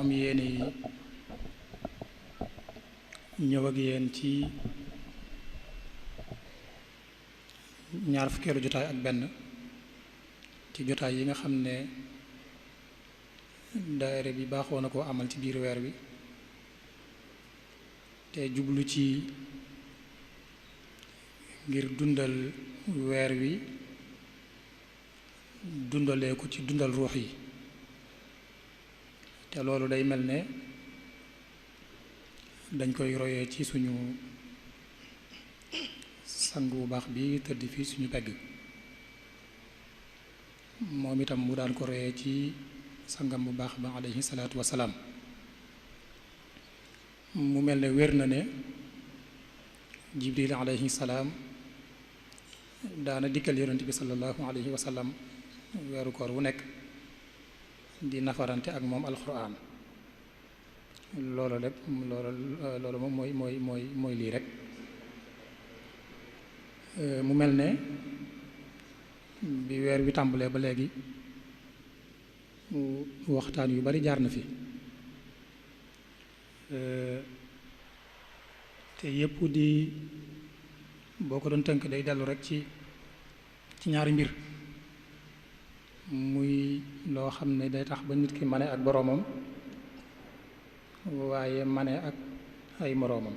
am yéene ñëw ak yéen ci ñaar fukkeelu jotaay ak benn ci jotaay yi nga xam ne daayira bi baaxoo na koo amal ci biir weer wi te jublu ci ngir dundal weer wi dundalee ko ci dundal ruux yi te loolu day mel ne dañ koy royee ci suñu sang bu baax bi tëdd fii suñu pegg moom itam mu daan ko royee ci sangam bu baax ba alayhi salaatu wasalaam mu mel ne wér na ne jibril alayhi salaam daana dikkal yonent bi sallallahu alayhi wa sallam weeru koor wu nekk di nafarante ak moom alquran loolu rek loolu moom mooy lii rek mu mel ne bi weer wi tàmbalee ba léegi waxtaan yu bari jaar na fi te yépp di boo ko doon tënk day dellu rek ci ñaari mbir muy loo xam ne day tax ba nit ki mane ak boroomam waaye mane ak ay moroomam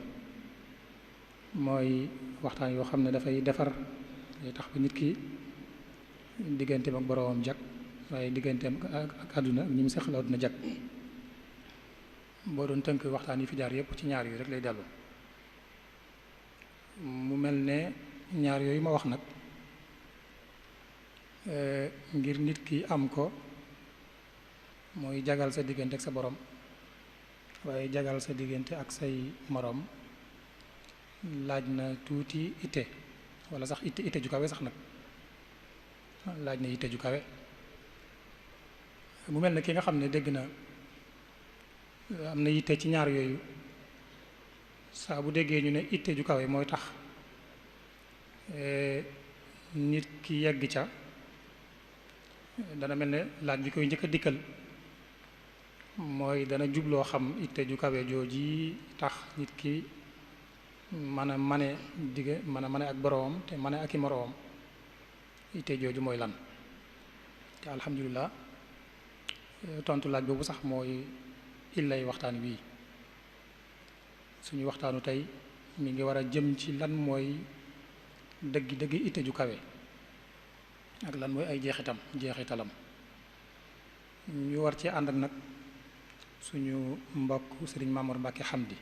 mooy waxtaan yoo xam ne dafay defar day tax ba nit ki digganteem ak boroomam jag waaye digganteem ak àdduna ak ñi mu seqal àdduna jag boo doon tënk waxtaan yi fi jaar yépp ci ñaar yooyu rek lay dellu mu mel ne ñaar yooyu ma wax nag ngir nit ki am ko mooy jagal sa diggante ak sa borom waaye jagal sa diggante ak say moroom laaj na tuuti itte walla sax itte ju kawe sax nag laaj na itte ju kawe mu mel ne ki nga xam ne dégg na am na itte ci ñaar yooyu saa bu déggee ñu ne itte ju kawe mooy tax nit ki yegg ca dana mel ne laaj bi koy njëkk a dikkal mooy dana jubloo xam itte ju kawe jooji tax nit ki mën a mane ak boroomam te mane ak i moroomam itte jooju mooy lan te alhamdulilah tontu laaj boobu sax mooy illay waxtaan wii suñu waxtaanu tey mi ngi war a jëm ci lan mooy dëgg itte ju kawe ak lan mooy ay jeexitalam ñu war ci ànd ak nag suñu mbokk sëriñ Mamour Mbacke Hamdi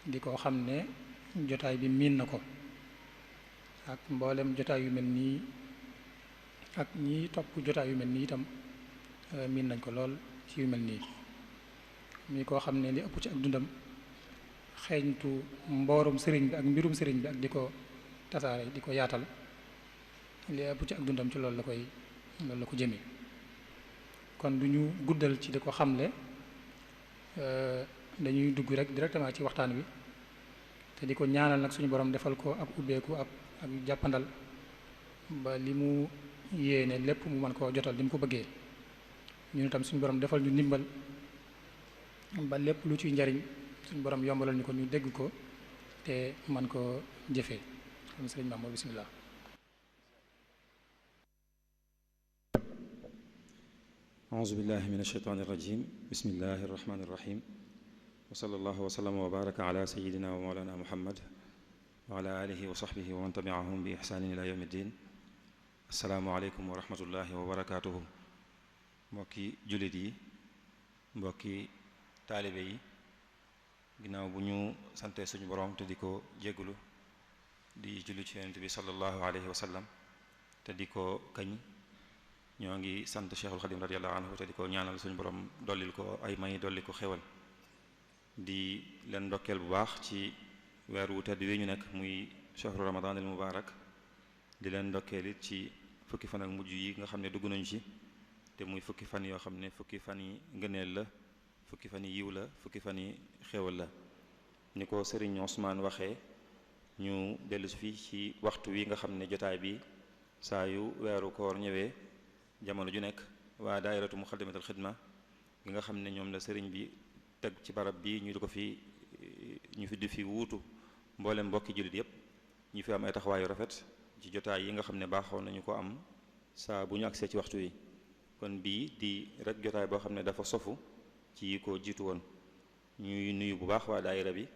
di ko xam ne jotaay bi miin na ko ak mboolem jotaay yu mel nii ak ñi topp jotaay yu mel nii itam miin nañ ko lool ci yu mel nii mi koo xam ne li ëpp ci ak dundam xeeñtu mboorum sëriñ bi ak mbirum sëriñ bi ak di ko tasaare di ko yaatal li ëpp ci ak dundam ci loolu la ko jëmee kon du ñu guddal ci di ko xamle dañuy dugg rek directement ci waxtaan wi te di ko ñaanal nag suñu borom defal ko ak ubbeeku ak jàppandal ba li mu yéene lépp mu mën koo jotal li mu ko bëggee ñun itam suñu borom defal ñu ndimbal ba lépp lu ciy njariñ suñu borom yombalal ñu ko ñu dégg ko te man ko jëfee xam sëriñ Mamour bismillah auzu billahi min ashaytaani irrajim bismillahi irrahmani irrahim wa sallallahu wa sallama wa baraka ala sayidina wa mawlana muhammad wa ala alihi wa sahbihi wa man tabiahum bi ihsanin ila yawmi ddin assalaamu aleykum wa rahmatullahi wa barakatuhu mbokki jullit yi mbokki taalibe yi ginnaaw bu ñu sante suñu borom te di ko jéggulu di julli ci yonent bi sallallahu alayhi wa sallam te di ko kañ ñoo ngi sant Cheikhul Khadim radiyallahu anhu te di ko ñaanal suñu borom dollil ko ay may dolli ko xewal di leen ndokkeel bu baax ci weer wu tedd wi ñu nekk muy shahru ramadan al mubarak di leen ndokkeel it ci fukki fan ak mujj yi nga xam ne dugg nañu ci te muy fukki fan yoo xam ne fukki fan yi ngëneel la fukki fan yi yiw la fukki fan yi xewal la ni ko Serigne Ousmane waxee ñu dellu si fii ci waxtu wi nga xam ne jotaay bi saa yu weeru koor ñëwee jamono ju nekk waa daayiratu Muxaddamatul Xidma gi nga xam ne ñoom la sëriñ bi teg ci barab bi ñu di fi wuutu mboolem mbokki jullit yépp ñu fi am ay taxawaayu rafet ci jotaay yi nga xam ne baaxoon nañu ko am saa bu ñu agsee ci waxtu yi kon bii di rek jotaay boo xam ne dafa sofu ci yi ko jiitu woon ñuy nuyu bu baax waa daayira bi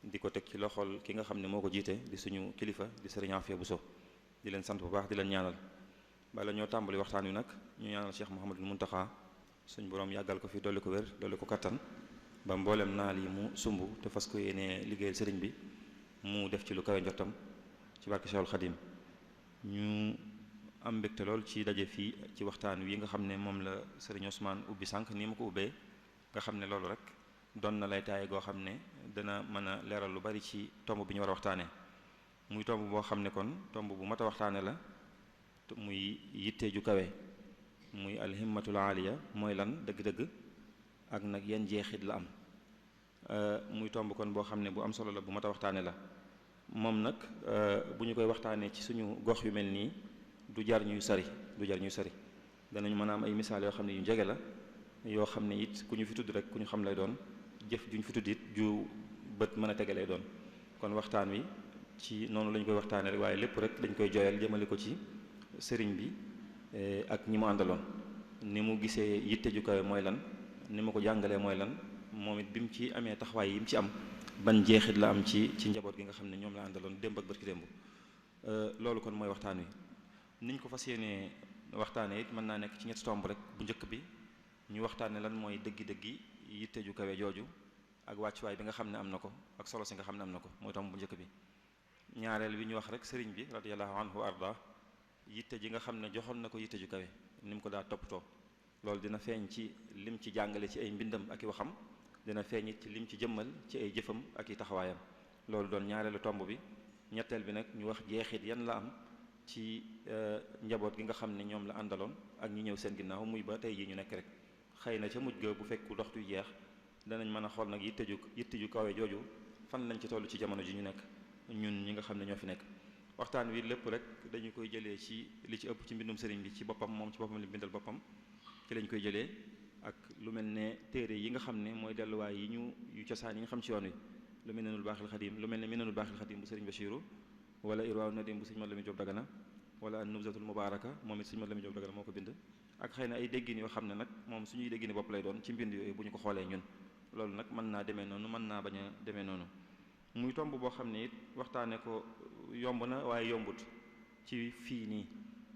di ko teg ci loxol ki nga xam ne moo ko jiite di suñu kilifa di sëriñ Afia Bousso di leen sant bu baax di leen ñaanal bala ñoo tàmbali waxtaan wi nag ñu ñaanal Cheikh Mouhamadul Muntaxa suñ borom yàggal ko fi dolli ko wér dolli ko kattan ba mboolem naal yi mu sumb te fas ko yéene liggéeyal sëriñ bi mu def ci lu kawe njottam ci barke Cheikhul Khadim ñu am mbégte lool ci daje fii ci waxtaan wi nga xam ne moom la sëriñ Ousmane ubbi sànq nii ma ko ubbee nga xam ne loolu rek doon na lay taaye goo xam ne dana mën a leeral lu bari ci tomb bi ñu war a waxtaanee muy tomb boo xam ne kon tomb bu mat a waxtaane la muy yitte ju kawe muy alhimmatul aaliya mooy lan dëgg-dëgg ak nag yan jeexit la am muy tomb kon boo xam ne bu am solo la bu mat a waxtaane la moom nag bu ñu koy waxtaanee ci suñu gox yu mel nii du jar ñuy sari danañ mën a am ay misaal yoo xam ne yu jege la yoo xam ne it ku ñu fi tudd rek ku ñu xam lay doon jëf ju ñu fi tudd it ju bët mën a tege lay doon kon waxtaan wi ci noonu lañ koy waxtaanee rek waaye lépp rek dañ koy jooyal jëmale ko ci sëriñ bi ak ñi mu àndaloon ni mu gisee yitte ju kawe mooy lan ni ma ko jàngalee mooy lan moom it bi mu ci amee taxawaay yi mu ci am ban jeexit la am ci njaboot gi nga xam ne ñoom la àndaloon démb ak barki démb loolu kon mooy waxtaan wi niñ ko fas yéenee waxtaanee it mën naa nekk ci ñetti tomb rek bu njëkk bi ñu waxtaane lan mooy dëggi-dëggi yitte ju kawe jooju ak wàccuwaay bi nga xam ne am na ko ak solo si nga xam ne am na ko mooy tomb bu njëkk bi ñaareel bi ñu wax rek sëriñ bi radiyallahu anhu arda yitte ji nga xam ne joxoon na ko yitte ju kawe ni mu ko daa toppatoo loolu dina feeñ ci lim ci jàngale ci ay mbindam ak i waxam dina feeñ it ci lim ci jëmmal ci ay jëfam ak i taxawaayam loolu doon ñaareelu tomb bi ñetteel bi nag ñu wax jeexit yan la am ci njaboot gi nga xam ne ñoom la àndaloon ak ñi ñëw seen ginnaaw muy ba tey jii ñu nekk rek xëy na ca mujj ga bu fekku doxtu jeex danañ mën a xool nag yitte ju kawe jooju fan lañ ci toll ci jamono ji ñu nekk ñun ñi nga xam ne ñoo fi nekk waxtaan wi lépp rek dañu koy jëlee ci li ci ëpp ci mbindum sëriñ bi ci boppam moom ci boppam li bindal boppam ci lañ koy jëlee ak lu mel ne téere yi nga xam ne mooy delluwaay yi yu cosaan yi nga xam ci yoon wi lu mel ne Minanul Baaxil Xadim lu mel ne Minanul Baaxil Xadim bu sëriñ Bachiru wala Irwaaw Nadim bu sëriñ Mat Lamin Jóob Dagana wala An-Nubzatul Mubaaraka moom it sëriñ Mat Lamin Jóob Dagana moo ko bind ak xëy na ay déggin yoo xam ne nag moom suñuy déggini bopp lay doon ci mbind yooyu bu ñu ko xoolee ñun loolu nag mën naa demee noonu mën naa bañ a demee noonu muy tomb boo xam ne it waxtaane ko yomb na waaye yombut ci fii nii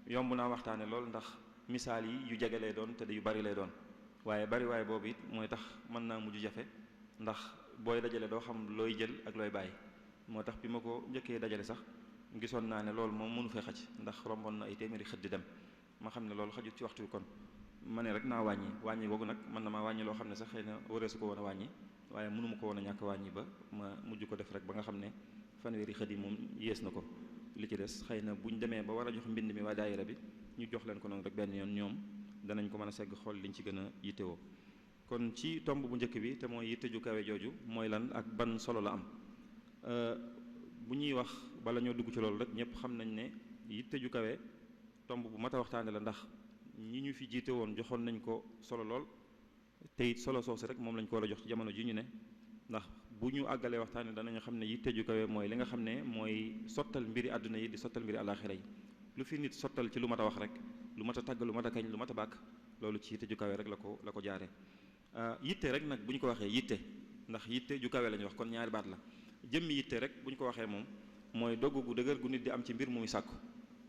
yomb naa waxtaane loolu ndax misaal yi yu jege lay doon te yu bari lay doon waaye bari boobu it mooy tax mën naa mujj jafe ndax booy dajale doo xam looy jël ak looy bàyyi moo tax bi ma ko njëkkee dajale sax gisoon naa ne loolu moom mënu fee xaj ndax romboon na ay téeméeri xët di dem ma xam ne loolu xajut ci waxtu wi kon ma ne rek naa wàññi googu nag mën na maa wàññi loo xam ne sax xëy na wareesu ko woon a wàññi waaye mënuma ko woon a ñàkk wàññi ba ma mujj ko def rek ba nga xam ne fanweeri xët yi moom yées na ko li ci des xëy na buñ demee ba war a jox mbind mi waa daayira bi ñu jox leen ko noonu rek benn yoon ñoom danañ ko mën a segg xool liñ ci gën a yittewoo kon ci tomb bu njëkk bi te mooy yitte ju kawe jooju mooy lan ak ban solo la am bu ñuy wax bala ñoo dugg ci loolu rek ñëpp xam nañ ne yitte ju kawe tomb bu mat a waxtaane la ndax ñi ñu fi jiite woon joxoon nañ ko solo lool te it solo soosu rek moom lañ ko war a jox ci jamono ji ñu ne ndax bu ñu àggalee waxtaane danañu xam ne yitte ju kawe mooy li nga xam ne mooy sottal mbiri àdduna yi di sottal mbiri àllaaxira yi lu fi nit sottal ci lu mat a wax rek lu mat a tàgg lu mat a kañ lu mat a bàkk loolu ci yitte ju kawe rek la ko jaare yitte rek nag bu ñu ko waxee yitte ndax yitte ju kawe la ñuy wax kon ñaari baat la jëmmi yitte rek bu ñu ko waxee moom mooy dogg gu dëgër gu nit di am ci mbir mu muy sàkku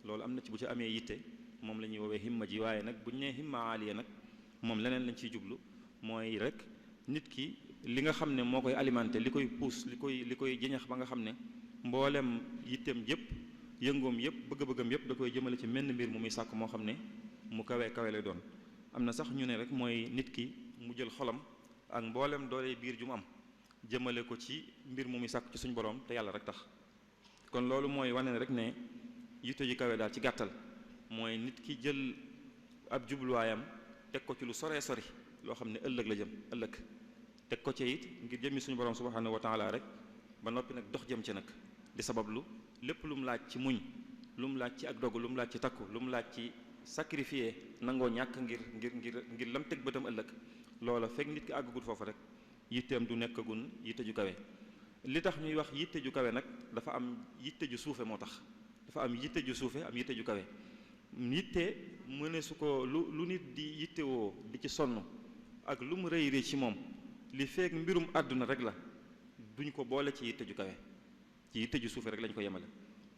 loolu am na ci bu ci amee yitte moom la ñuy woowee himma ji waaye nag bu ñu nee himma aaliya nag moom leneen lañ ciy jublu mooy rek nit ki li nga xam ne moo koy alimenté li koy puus li koy jëñax ba nga xam ne mboolem yitteem yëpp yëngoom yëpp bëgg-bëggam yëpp da koy jëmale ci menn mbir mu muy sàkk moo xam ne mu kawe lay doon am na sax ñu ne rek mooy nit ki mu jël xolam ak mboolem doole biir ju mu am jëmale ko ci mbir mu muy sàkk ci suñu borom te yàlla rek tax kon loolu mooy wane rek ne yitte ji kawe daal ci gàttal mooy nit ki jël ab jubluwaayam teg ko ci lu sori loo xam ne ëllëg la jëm ëllëg teg ko ci it ngir jëmmi suñu borom subhanahu wa taala rek ba noppi nag dox jëm ci nag di sabablu lépp lu mu laaj ci muñ lu mu laaj ci ak dogu lu mu laaj ci takku lu mu laaj ci sacrifier nangoo ñàkk ngir lam teg bëtam ëllëg loola fekk nit ki àggagul foofu rek yitteem du nekkagun yitte ju kawe. li tax ñuy wax yitte ju kawe nag dafa am yitte ju suufe moo tax dafa am yitte ju suufe am yitte ju kawe. yitte mu ne su ko lu nit di yittewoo di ci sonn ak lu mu rëy rëy ci moom li fekk mbirum àdduna rek la duñ ko boole ci yitte ju kawe, ci yitte ju suufe rek lañ ko yemale.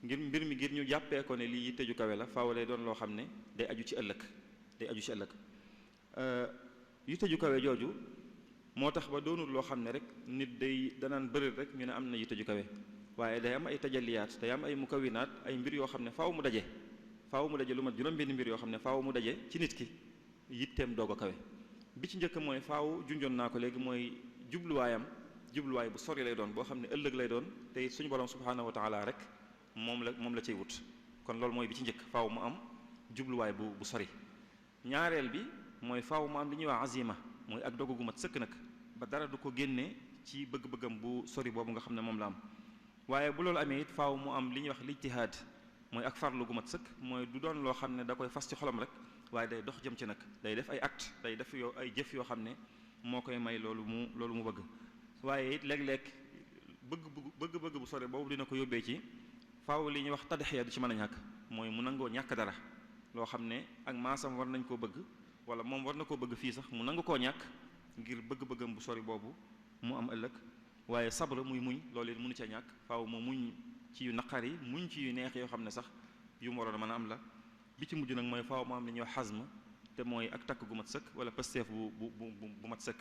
ngir mbir mi ngir ñu jàppee ko ne lii yitte ju kawe la faaw lay doon loo xam ne day aju ci ëllëg yitte ju kawe jooju moo tax ba doonul loo xam ne rek nit danaan bëri rek ñu ne am na yitte ju kawe, waaye day am ay tajalliyaat, day am ay mukawinaat, ay mbir yoo xam ne faaw mu daje lu mat juróom-benn mbir yoo xam ne faaw mu daje ci nit ki yitteem doog a kawe. bi ci njëkk mooy faaw junjoon naa ko léegi mooy jubluwaay bu sori lay doon boo xam ne ëllëg lay doon te it suñu borom subhaanahu wa taala rek moom la cay wut. kon loolu mooy bi ci njëkk faaw mu am jubluwaay bu sori. ñaareel bi mooy faaw mu am li ñuy wax azima mooy ak dogu gu mat sëkk nag ba dara du ko génne ci bëgg-bëggam bu sori boobu nga xam ne moom la am. waaye bu loolu amee it faaw mu am li ñuy wax lijtihaad mooy ak farlu gu mat sëkk mooy du doon loo xam ne da koy fas ci xolam rek waaye day dox jëm ci nag day def ay acte day def ay jëf yoo xam ne moo koy may loolu mu bëgg. waaye it léeg-léeg bëgg bu sori boobu dina ko yóbbee ci faaw li ñuy wax tadxiya du ci mën a ñàkk mooy mu nangoo ñàkk dara loo xam ne ak maasam war nañ koo bëgg wala moom war na koo bëgg fii sax mu nangu koo ñàkk ngir bëgg-bëggam bu sori boobu mu am ëllëg. waaye sabra muy muñ loolu it mënu ca ñàkk faaw mu muñ ci yu naqar yi muñ ci yu neex yoo xam ne sax yu mu waroon a mën a am la. bi ci mujj nag mooy faaw mu am li ñuy wax xasm te mooy ak takk gu mat sëkk wala pësteef bu mat sëkk.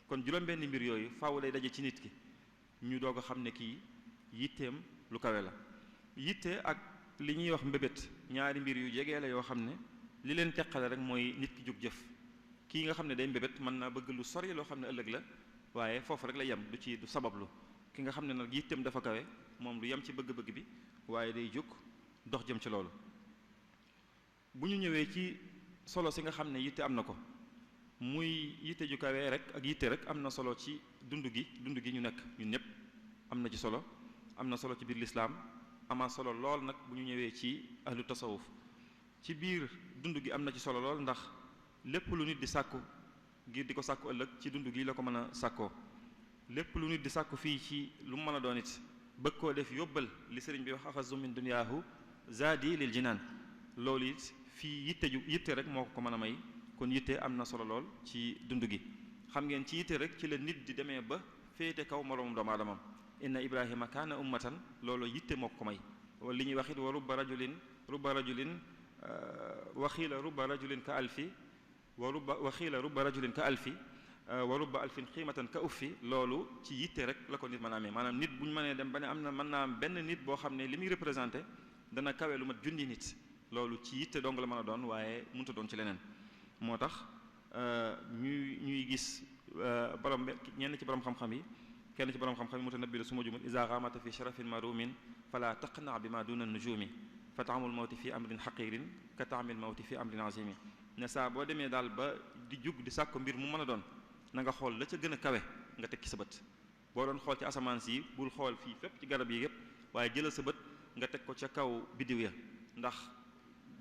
kon juróom-benn mbir yooyu faaw lay daje ci nit ki ñu doog a xam ne kii yitteem lu kawe la. yitte ak li ñuy wax mbébét ñaari mbir yu jege la yoo xam ne li leen teqale rek mooy nit ki jóg jëf. kii nga xam ne day mbébét mën naa bëgg lu sori loo xam ne ëllëg la waaye foofu rek la yem du sabablu. ki nga xam ne nag yitteem dafa kawe moom du yem ci bëgg-bëgg bi waaye day jóg dox jëm ci loolu. bu ñu ñëwee ci solo si nga xam ne yitte am na ko muy yitte ju kawe rek ak yitte rek am na solo ci dund gi ñu nekk ñun ñëpp am na ci solo ci biir lislaam ama solo lool nag bu ñu ñëwee ci ahlu tasawuf ci biir dund gi am na ci solo lool ndax lépp lu nit di sàkku ngir di ko sàkku ëllëg ci dund gi la ko mën a sàkkoo. lépp lu nit di sàkku fii ci lu mu mën a doon it bëgg koo def yóbbal li sëriñ bi wax axazu min dunyaahu zaadi lil jinaan loolu it fii yitte rek moo ko mën a may. kon yitte am na solo lool ci dund gi xam ngeen ci yitte rek ci la nit di demee ba féete kaw moroomum doomu aadamam. inna ibrahima kaana ummatan loolu yitte moo ko may li ñuy wax it wa rubba rajulin waxiila rubba rajulin ka alfi waxiila rubba rajulin ka alfi wa rubba alfin xiimatan ka uffi loolu ci yitte rek la ko nit mën a amee maanaam nit bu ñu mënee dem ba ne am na mën naa am benn nit boo xam ne li muy représenté dana kawe lu mat junni nit loolu ci yitte dong la mën a doon waaye mënut a doon ci leneen. moo tax ñuy gis ñenn ci borom xam-xam yi kenn ci borom xam-xam yi mutanabbi su ma jumul iza ghamata fi sharafin marumin fala taqna bi ma duna nujumi fa taamul mawti fi amrin haqirin ka taamil mawti fi amrin azimi ne saa boo demee daal ba di jug di sàkko mbir mu mën a doon na nga xool la ca gën a kawe nga teg ci sa bët boo doon xool ci asamaan si bul xool fii fépp ci garab yi yépp waaye jëlal sa bët nga teg ko ca kaw biddiw ya ndax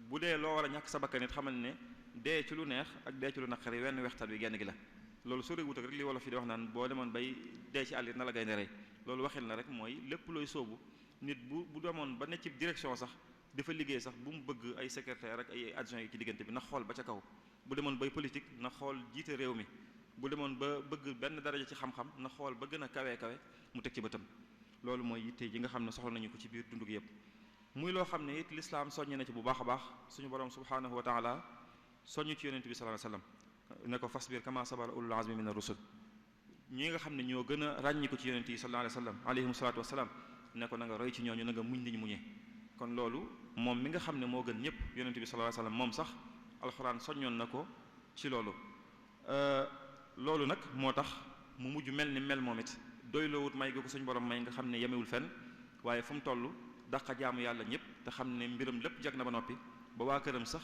bu dee loo war a ñàkk sa bakkan it xamal ne dee ci lu neex ak dee ci lu naqari wenn wextaan wi genn gi la loolu soo wut ak rek li wolof fi di wax naan boo demoon bay dee ci àll na la gaynde rey loolu waxil na rek mooy lépp looy sóobu nit bu demoon ba ne ci direction sax dafa liggéey sax bu mu bëgg ay secrétaire ak ay adjoint yi ci diggante bi na xool ba ca kaw bu demoon bay politique na xool jiite réew mi bu demoon ba bëgg benn daraja ci xam-xam na xool ba gën a kawe mu teg ci bëtam loolu mooy yitte ji nga xam ne soxla nañu ko ci biir dundu gi yépp muy loo xam ne it lislaam soññ na ci bu baax a baax suñu borom subhanahu wa taala soññ ci yonent bi sallallahu alayhi wasallam ne ko fasbir kama sabara ulul azmi min ar-rusul ñi nga xam ne ñoo gën a ràññi ko ci yonent yi sallallahu alayhi wasallam alayhim salaatu wasalaam ne ko na nga roy ci ñooñu na nga muñ niñu muñee kon loolu moom mi nga xam ne moo gën ñëpp yonent bi sallallahu alayhi wasallam moom sax alxuraan soññoon na ko ci loolu loolu nag moo tax mu mujj mel ni mel moom it doyloowut may gi ko suñu borom may nga xam ne yemewul fenn waaye fu mu toll daqa jaamu yàlla ñëpp te xam ne mbiram lépp jag na ba noppi ba waa këram sax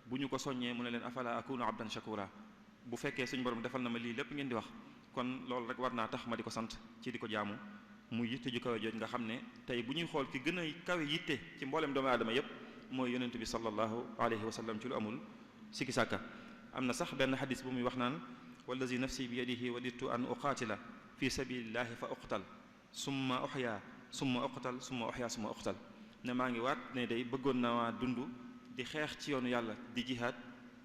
bu ñu ko soññee mu ne leen afala akunu abdan shakura bu fekkee suñu borom defal na ma lii lépp ngeen di wax kon loolu rek war naa tax ma di ko sant ci di ko jaamu mu yitte ju kawe jooj nga xam ne tey bu ñuy xool ki gën a kawe yitte ci mboolem doomu aadama yépp mooy yonent bi sallallahu alayhi wa sallam ci lu amul sikki sàkka am na sax benn xadis bu muy wax naan wallazi nafsi bi yadihi waditu an uqaatila fi sabilillahi fa uqtal summa uxya summa uqtal summa uxya summa uqtal ne maa ngi waat ne day bëggoon na waa dund di xeex ci yoonu yàlla di jihaad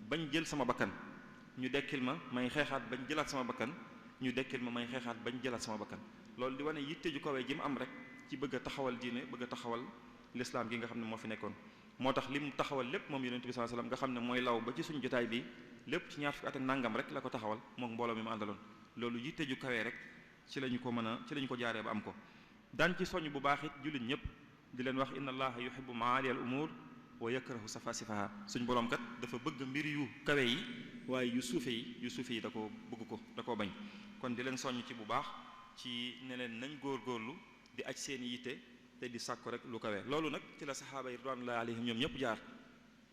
bañ jël sama bakkan ñu dekkil ma may xeexaat bañ jëlaat sama bakkan ñu dekkil ma may xeexaat bañ jëlaat sama bakkan loolu di wane yitte ju kawee ji mu am rek ci bëgg a taxawal diine bëgg a taxawal lislaam gi nga xam ne moo fi nekkoon moo tax li mu taxawal lépp moom yonent bi sallallahu alayhi wasallam nga xam ne mooy law ba ci suñu jotaay bi lépp ci ñaar fukki at ak nangam rek la ko taxawal moom mbooloo mi mu àndaloon loolu yitte ju kawee rek ci lañu ko mën a ci lañu ko jaaree ba am ko daan ci soññ bu baax it jullit ñëpp di leen wax inna allaha yuhibbu maali al umur wa yakrahu safasifaha suñ boroom kat dafa bëgg mbir yu kawe yi waaye yu suufe yi da ko bëgg ko da koo bañ kon di leen soññ ci bu baax ci ne leen nañ góorgóorlu di aj seen yitte te di sàkku rek lu kawe loolu nag ci la saxaaba yi ridwanullahi alayhim ñoom ñëpp jaar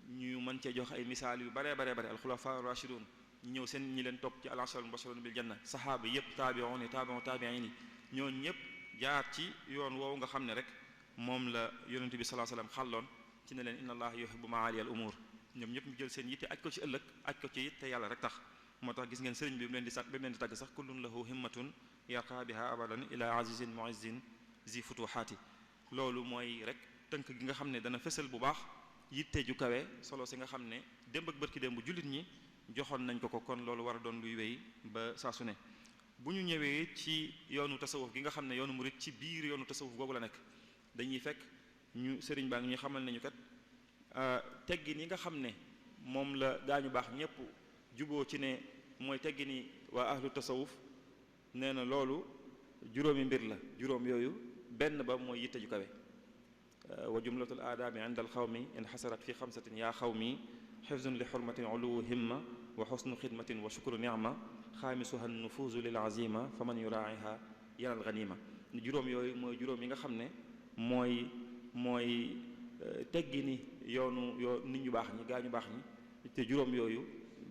ñu mën cee jox ay misaal yu bare alxulafa rashidun ñu ñëw seen ñi leen topp ci al-ashara al-mubashirun bil janna saxaaba yëpp taabi'un taabi'in ñoo ñëpp jaar ci yoon woowu nga xam ne rek moom la yonent bi sallallahu alayhi wasallam xàlloon ci ne leen inna allaha yuhibbu ma'ali al umur ñoom ñëpp ñu jël seen yitte aj ko ci ëllëg aj ko ci it te yàlla rek tax moo tax gis ngeen sëriñ bi mu leen di tàgg sax kullun lahu himmatun yarqa biha abadan ila azizin mu'izzin zi futuhaati loolu mooy rek tënk gi nga xam ne dana fësal bu baax yitte ju kawe solo si nga xam ne démb ak bërki démb jullit ñi joxoon nañ ko kon loolu war a doon luy wéy ba saa su ne bu ñu ñëwee ci yoonu tasawuf gi nga xam ne yoonu murit ci biir yoonu tasawuf googu la nekk dañuy fekk ñu sëriñ baa ngi ñuy xamal nañu kat teggin yi nga xam ne moom la gaañu baax ñépp juboo ci ne mooy teggin yi waa ahlu tasawuf nee na loolu juróomi mbir la juróom yooyu benn ba mooy yitte ju kawe wa jumlatul aadaami inda al xawmi in xasarat fi xamsatin yaa xawmi xifzun li xurmatin uluwu himma wa xusnu xidmatin wa shukru nicma xaamisuha nufuuzu lil azima fa man yuraa'iha yanal ganima juróom yooyu mooy juróom yi nga xam ne mooy teggi ni yoonu nit ñu baax ñi gaa ñu baax ñi te juróom yooyu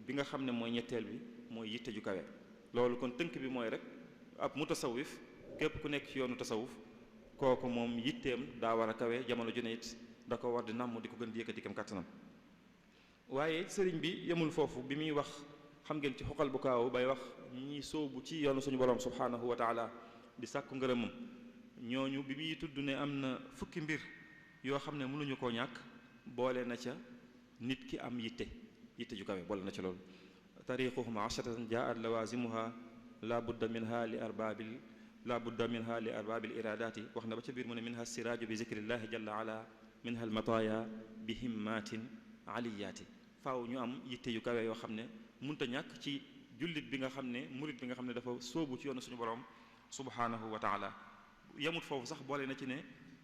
bi nga xam ne mooy ñetteel bi mooy yitte ju kawe loolu kon tënk bi mooy rek ab mutasawif képp ku nekk ci yoonu tasawuf kooku moom yitteem daa war a kawe jamono ju ne it da ko war di namm di ko gën di yëkkati kam kàttanam waaye sëriñ bi yemul foofu bi muy wax xam ngeen ci xoqal bu kaaw bay wax ñi sóobu ci yoonu suñu borom subhanahu wa taala di sàkku ngërëmam ñooñu bi muy tudd ne am na fukki mbir yoo xam ne mënuñu koo ñàkk boole na ca nit ki am yitte ju kawe boole na ca loolu tariquhum asharatan jaat lawazimuha la budda minha li arbaabil iradati wax na ba ca biir mu ne minha siraaju bi zikrillahi jalla ala minha almataaya bi himmatin aliyaati faaw ñu am yitte yu kawe yoo xam ne munta ñàkk ci jullit bi nga xam ne murit bi nga xam ne dafa sóobu ci yoonu suñu borom subhanahu wa taala yemut foofu sax boole na ci ne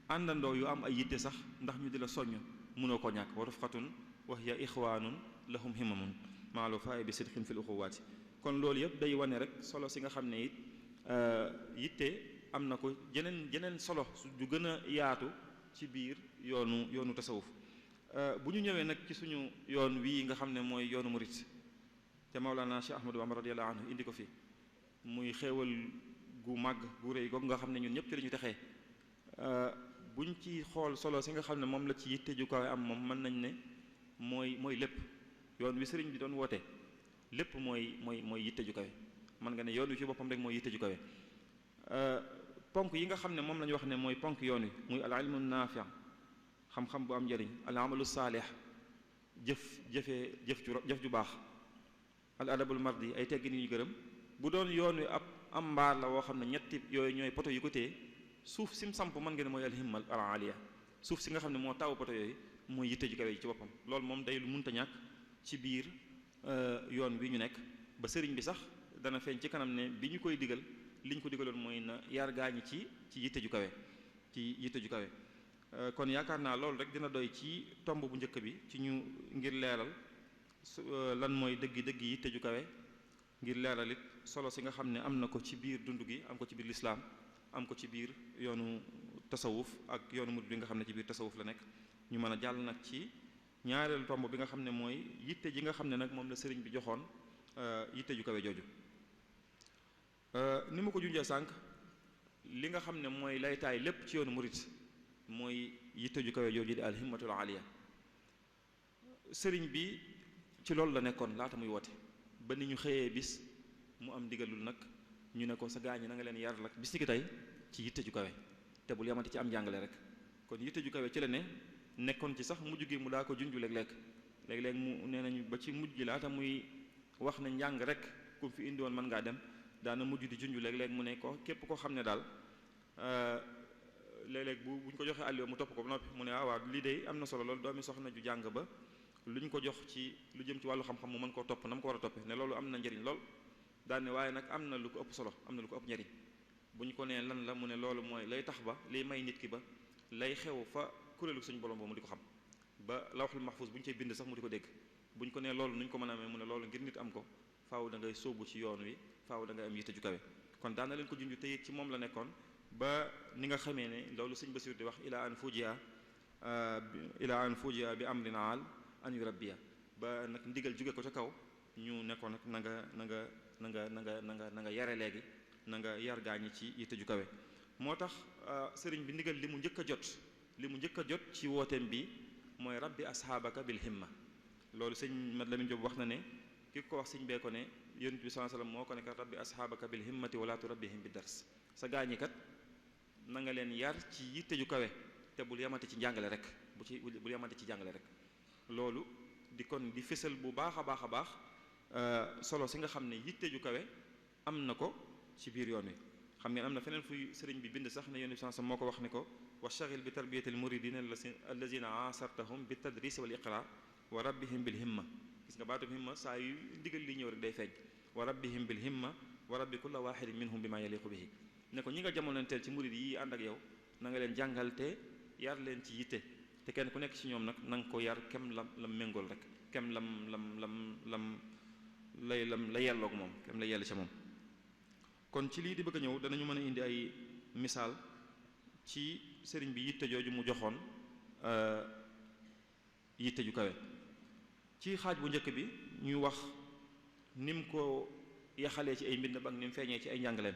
àndandoo yu am ay yitte sax ndax ñu di la soññ mënoo ko ñàkk wa rufqatun wa hiya ixwaanun lahum himamun maalu faay bi sidqin fil uxuwaati kon loolu yëpp day wane rek solo si nga xam ne it yitte am na ko jeneen solo ju gën a yaatu ci biir yoonu tasawuf bu ñu ñëwee nag ci suñu yoon wii nga xam ne mooy yoonu murit te Mawlana Cheikh Ahmadou Bamba radiyallahu anhu indi ko fi muy xéewal gu màgg gu rëy googu nga xam ne ñun ñëpp ci la ñu texee buñ ci xool solo si nga xam ne moom la ci yitte ju kawe am moom mën nañ ne mooy lépp yoon wi sëriñ bi doon woote lépp mooy yitte ju kawe mën nga ne yoon wi ci boppam rek mooy yitte ju kawe ponk yi nga xam ne moom la ñu wax ne mooy ponk yoon wi muy al ilmu naafi xam-xam bu am njëriñ al amalu saalih jëf ju baax al adabul mardi ay teggin yu ñu gërëm bu doon yoon wi am mbaar la woo xam ne ñetti yooyu ñooy poto yu ko téye suuf sim samp mën nga ne mooy alhimmal al aliya suuf si nga xam ne moo taw poto yooyu mooy yitte ju kawe yi ci boppam loolu moom day lu munta ñàkk ci biir yoon wi ñu nekk ba sëriñ bi sax dana feeñ ci kanam ne bi ñu koy digal li ñu ko digaloon mooy na yar gaañi ci yitte ju kawe kon yaakaar naa loolu rek dina doy ci tomb bu njëkk bi ci ñu ngir leeral lan mooy dëgg yitte ju kawe ngir leeral it solo si nga xam ne am na ko ci biir dund gi am ko ci biir lislaam am ko ci biir yoonu tasawuf ak yoonu murid bi nga xam ne ci biir tasawuf la nekk ñu mën a jàll nag ci ñaareelu tomb bi nga xam ne mooy yitte ji nga xam ne nag moom la sëriñ bi joxoon yitte ju kawe jooju ni ma ko junjee sànq li nga xam ne mooy laytaay lépp ci yoonu murid mooy yitte ju kawe jooju di alhimmatul aliya sëriñ bi ci loolu la nekkoon laata muy woote ba ni ñu xëyee bis mu am ndigalul nag ñu ne ko sa gaañi na nga leen yar la bis ni ki tey ci yitte ju kawe te bul yamati ci am njàngale rek kon yitte ju kawe ci la ne nekkoon ci sax mujj gi mu daa ko junju léeg-léeg mu nee nañu ba ci mujj gi laata muy wax ne njàng rek ku fi indi woon mën ngaa dem daana mujj di junju léeg-léeg mu ne ko képp koo xam ne daal léeg-léeg buñ ko joxee àlliwa mu topp ko ba noppi mu ne waaw lii de am na solo loolu doomi soxna ju jàng ba lu ñu ko jox ci lu jëm ci wàllu xam-xam mu mën koo topp na mu ko war a toppee ne loolu am na njëriñ lool daal ne waaye nag am na lu ko ëpp solo am na lu ko ëpp njëriñ bu ñu ko nee lan la mu ne loolu mooy lay tax ba liy may nit ki ba lay xew fa kuréelu suñu borom ba mu di ko xam ba lawhul mahfuz bu ñu cay bind sax mu di ko dégg bu ñu ko nee loolu nu ñu ko mën a amee mu ne loolu ngir nit am ko faaw da ngay sóobu ci yoon wi faaw da ngay am yitte ju kawe kon daan na leen ko junj te it ci moom la nekkoon ba ni nga xamee ne loolu sëñ Basiir di wax ila an fujia bi amrin aal an yurabbiya ba nag ndigal jóge ko ca kaw ñu nekkoon nag na nga yare léegi na nga yar gaañi ci yitte ju kawe moo tax sëriñ bi ndigal li mu njëkk a jot ci wooteem bi mooy rabbi ashaabaka bil himma loolu sëñ Mat Lamin Jóob wax na ne ki ko wax sëñ bee ko ne yonent bi sallallahu alayhi wasallam moo ko ne kat rabbi ashaabaka bil himmati wala turabbihim bi dars sa gaañi kat na nga leen yar ci yitte ju kawe te bul yamati ci njàngale rek bul yamati ci jàngale rek loolu di kon di fésal bu baax a baax solo si nga xam ne yitte ju kawe am na ko ci biir yoon wi xam ngeen am na feneen fuy sëriñ bi bind sax ne yonent bi sallallahu alayhi wasallam moo ko wax ne ko wa shaghil bi tarbiyati al muridina allazina asartahum bi tadris wal iqra wa rabbihim bil himma gis nga baatub himma saa yu ndigal li ñëw rek day feeñ wa rabbihim bil himma wa rabbi kulla wahidin minhum bima yaliqu bihi ne ko ñi nga jamonoonteel ci murid yi ànd ak yow na nga leen jàngal te yar leen ci yitte te kenn ku nekk ci ñoom nag na nga ko yar kem lam méngool rek kem la yelloog moom kem la yell ca moom kon ci lii di bëgg a ñëw danañu mën a indi ay misaal ci sëriñ bi yitte jooju mu joxoon yitte ju kawe ci xaaj bu njëkk bi ñuy wax ni mu ko yaxalee ci ay mbind ak ni mu feeñee ci ay njàngaleem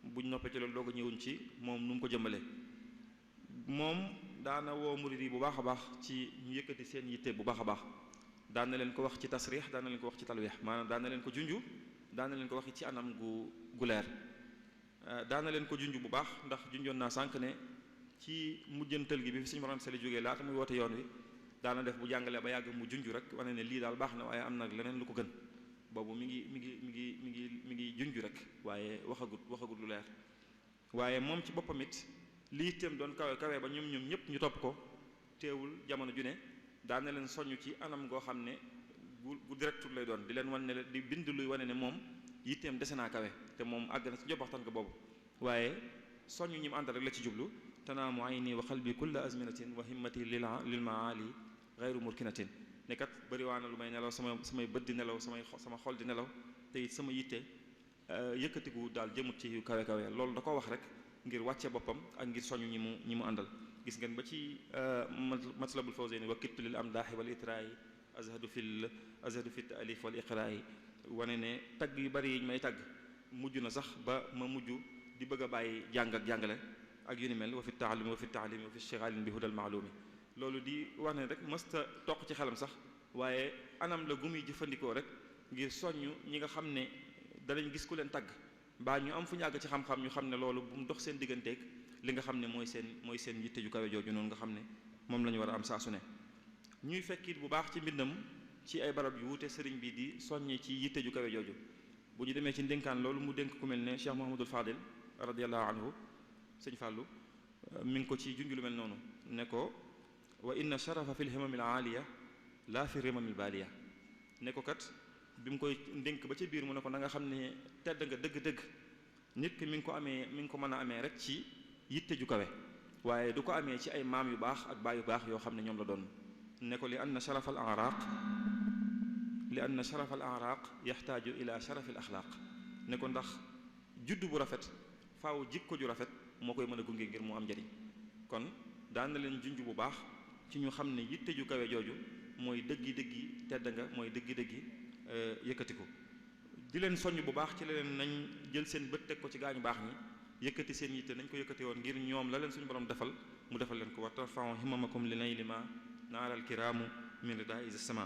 buñ noppee ci loolu doog a ñëwuñ ci moom nu mu ko jëmbalee moom daana woo murid yi bu baax a baax ci ñu yëkkati seen yitte bu baax a baax daan na leen ko wax ci tasriix daan na leen ko wax ci talweex maanaam daan na leen ko junju daan na leen ko wax ci anam gu leer daan na leen ko junj bu baax ndax junjoon naa sànq ne ci mujjantal gi bi fi suñu morom seli jógee laata muy woote yoon wi daana def bu jàngalee ba yàgg mu junj rek wane ne lii daal baax na waaye am na leneen lu ko gën boobu mi ngi junj rek waaye waxagut lu leer waaye moom ci boppam it lii itam doon kawe ba ñoom ñëpp ñu topp ko teewul jamono ju ne daan na leen soññ ci anam goo xam ne gu directul lay doon di leen wan ne di bind luy wane ne moom yitteem dese naa kawe te moom àgg na ci jobbaxtan ko boobu waaye soññ ñi mu àndal rek la ci jublu tanaamu ayni wa qalbi kulla azminatin wa himmati lil maali gayru murkinatin ne kat bëriwaana lu may nelaw samay bët di nelaw sama xol di nelaw te it sama yitte yëkkatiku daal jëmut ci yu kawe kawe loolu da ko wax rek ngir wàcce boppam ak ngir soññ ñi mu àndal gis ngeen ba ci matlabul fawzayni wa kittu lil amdaahi wal itraayi azhadu fi taalif wal iqraayi wane ne tagg yu bari yiñ may tagg mujj na sax ba ma mujj di bëgg a bàyyi jàng ak jàngale ak yu ni mel wa fi taalumi wa fi taalimi wa fi ishtighaalin bi hudal maalumi loolu di wax ne rek mësta toq ci xelam sax waaye anam la gu muy jëfandikoo rek ngir soññ ñi nga xam ne danañ gis ku leen tagg mbaa ñu am fu ñu àgg ci xam-xam ñu xam ne loolu bu mu dox seen digganteeg li nga xam ne mooy seen yitte ju kawe jooju noonu nga xam ne moom la ñu war a am saa su ne ñuy fekkit bu baax ci mbindam ci ay barab yu wuute sëriñ bi di soññe ci yitte ju kawe jooju bu ñu demee ci ndénkaan loolu mu dénk ku mel ne Cheikh Mouhamadul Fadil radiallahu anhu sëñ Fàllu mi ngi ko ci junj lu mel noonu ne ko wa inna sharafa fi lhimamil aaliya laa fi rimamil baaliya ne ko kat bi mu koy ndénk ba ca biir mu ne ko na nga xam ne tedd nga dëgg-dëgg nit ki mi ngi ko mën a amee rek ci yitte ju kawe waaye du ko amee ci ay maam yu baax ak baay yu baax yoo xam ne ñoom la doon ne ko li anna sharaf al araq yaxtaaju ila sharaf al axlaaq ne ko ndax juddu bu rafet faaw jikko ju rafet moo koy mën a gunge ngir mu am njëriñ kon daan na leen junj bu baax ci ñu xam ne yitte ju kawe jooju mooy dëggi tedd nga mooy dëggi yëkkatiku di leen soññ bu baax ci leen nañ jël seen bët teg ko ci gaañu baax ñi yëkkati seen yitte nañ ko yëkkati woon ngir ñoom la leen suñu borom defal mu defal leen ko wa tarfa'u himmamakum li nayli ma naalal kiraamu min ridaa is sama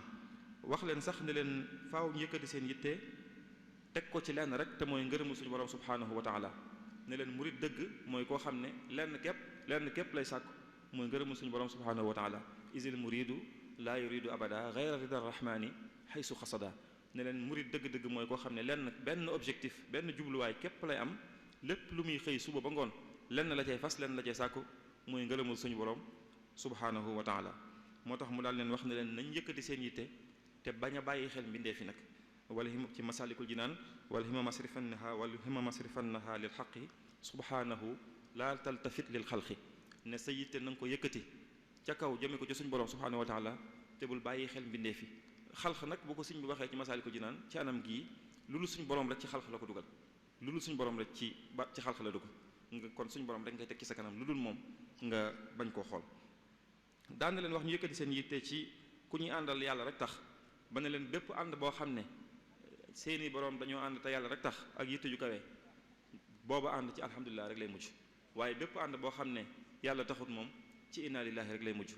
wax leen sax ne leen faaw ñu yëkkati seen yitte teg ko ci lenn rek te mooy ngërëmul suñu borom subhanahu wa taala ne leen murid dëgg mooy koo xam ne lenn képp lay sàkku mooy ngërëmul suñu borom subhanahu wa taala isil muridu laa yuridu abada gayra rida rahmani haysu xasada ne leen murid dëgg-dëgg mooy koo xam ne benn objectif benn jubluwaay képp lay am lépp lu muy xëy suba ba ngoon lenn la cay fas lenn la cay sàkku mooy ngërëmul suñu borom subhanahu wa taala moo tax mu daal leen wax ne leen nañ yëkkati seen yitte te bañ a bàyyi xel mbindee fi nag wala hima ci masalikul jinaan wala hima masrifannaha lil xaqi subhanahu laa taltafit lil xalqi ne sa yitte na nga ko yëkkati ca kaw jëme ko ci suñu borom subhanahu wa taala te bul bàyyi xel mbindee fi xalq nag boo ko sëñ bi waxee ci masalikul jinaan ci anam gii loolu suñu borom rek ci xalq la ko dugal loolu suñu borom rek ci xalq la dugal nga kon suñu borom rek ngay teg ci sa kanam lu dul moom nga bañ koo xool daan na leen wax ñu yëkkati seen yitte ci ku ñuy àndal yàlla rek tax ba ne leen bépp ànd boo xam ne seeni borom dañoo ànd te yàlla rek tax ak yitte ju kawe booba ànd ci alhamdulilah rek lay mujj waaye bépp ànd boo xam ne yàlla taxut moom ci inna lillahi rek lay mujj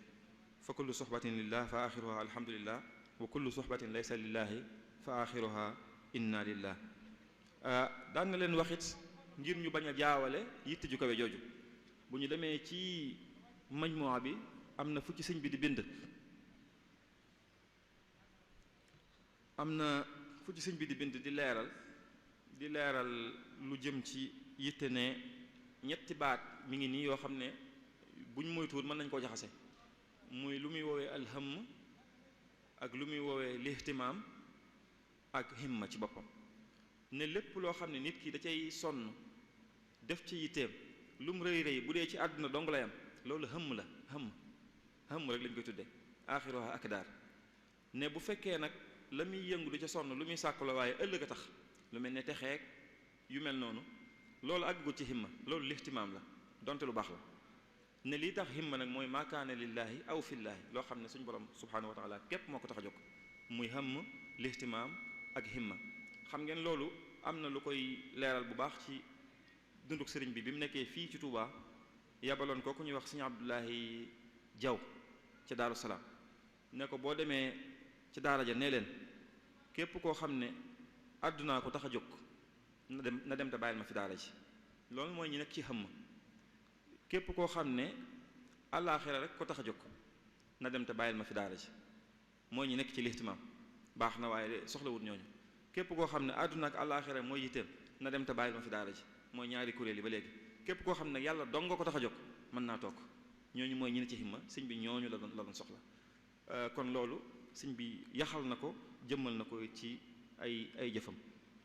fa kullu soxbatin lillah fa axiruha alhamdulillah wa kullu soxbatin laysa lillahi fa axiruha inna lillah daan na leen waxit ngir ñu bañ a jaawale yitte ju kawe jooju bu ñu demee ci majmuwa bi am na fu ci sëñ bi di bind di leeral lu jëm ci yitte ne ñetti baat mi ngi nii yoo xam ne buñ moytuwul mën nañ koo jaxase muy lu muy woowee alham ak lu muy woowee lihtimaam ak himma ci boppam ne lépp loo xam ne nit ki da cay sonn def ci yitteem lu mu rëy rëy bu dee ci àdduna dong lay am loolu hëmm la hëmm rek lañ koy tudde axiruha akdar ne bu fekkee nag la muy yëngu di ca sonn lu muy sàkku la waaye ëllëg a tax lu mel ne texeeg yu mel noonu loolu àggut ci himma loolu lihtimaam la donte lu baax la ne lii tax himma nag mooy maakaane lillaahi aw fillaahi loo xam ne suñu borom subhanahu wa taala képp moo ko tax a jóg muy hëmm lihtimaam ak himma xam ngeen loolu am na lu koy leeral bu baax ci dunduk sëriñ bi mu nekkee fii ci Touba yabaloon ko ku ñuy wax sëñ Abdoulahi Jaw ca Daaru Salaam ne ko boo demee ci daara ja nee leen képp koo xam ne àddunaa ko tax a jóg na dem te bàyyil ma fi daara ji loolu mooy ñi nekk ci xëmm képp koo xam ne àllaaxira rek ko tax a jóg na dem te bàyyil ma fi daara ji mooy ñi nekk ci lihtimaam baax na waaye soxlawut ñooñu képp koo xam ne àdduna ak àllaaxira mooy yitteem na dem te bàyyil ma fi daara ji mooy ñaari kuréel yi ba léegi képp koo xam ne yàlla dong nga ko tax a jóg mën naa toog ñooñu mooy ñi ne ci himma sëñ bi ñooñu la doon soxla kon loolu sëñ bi yaxal na ko jëmmal na ko ci ay jëfam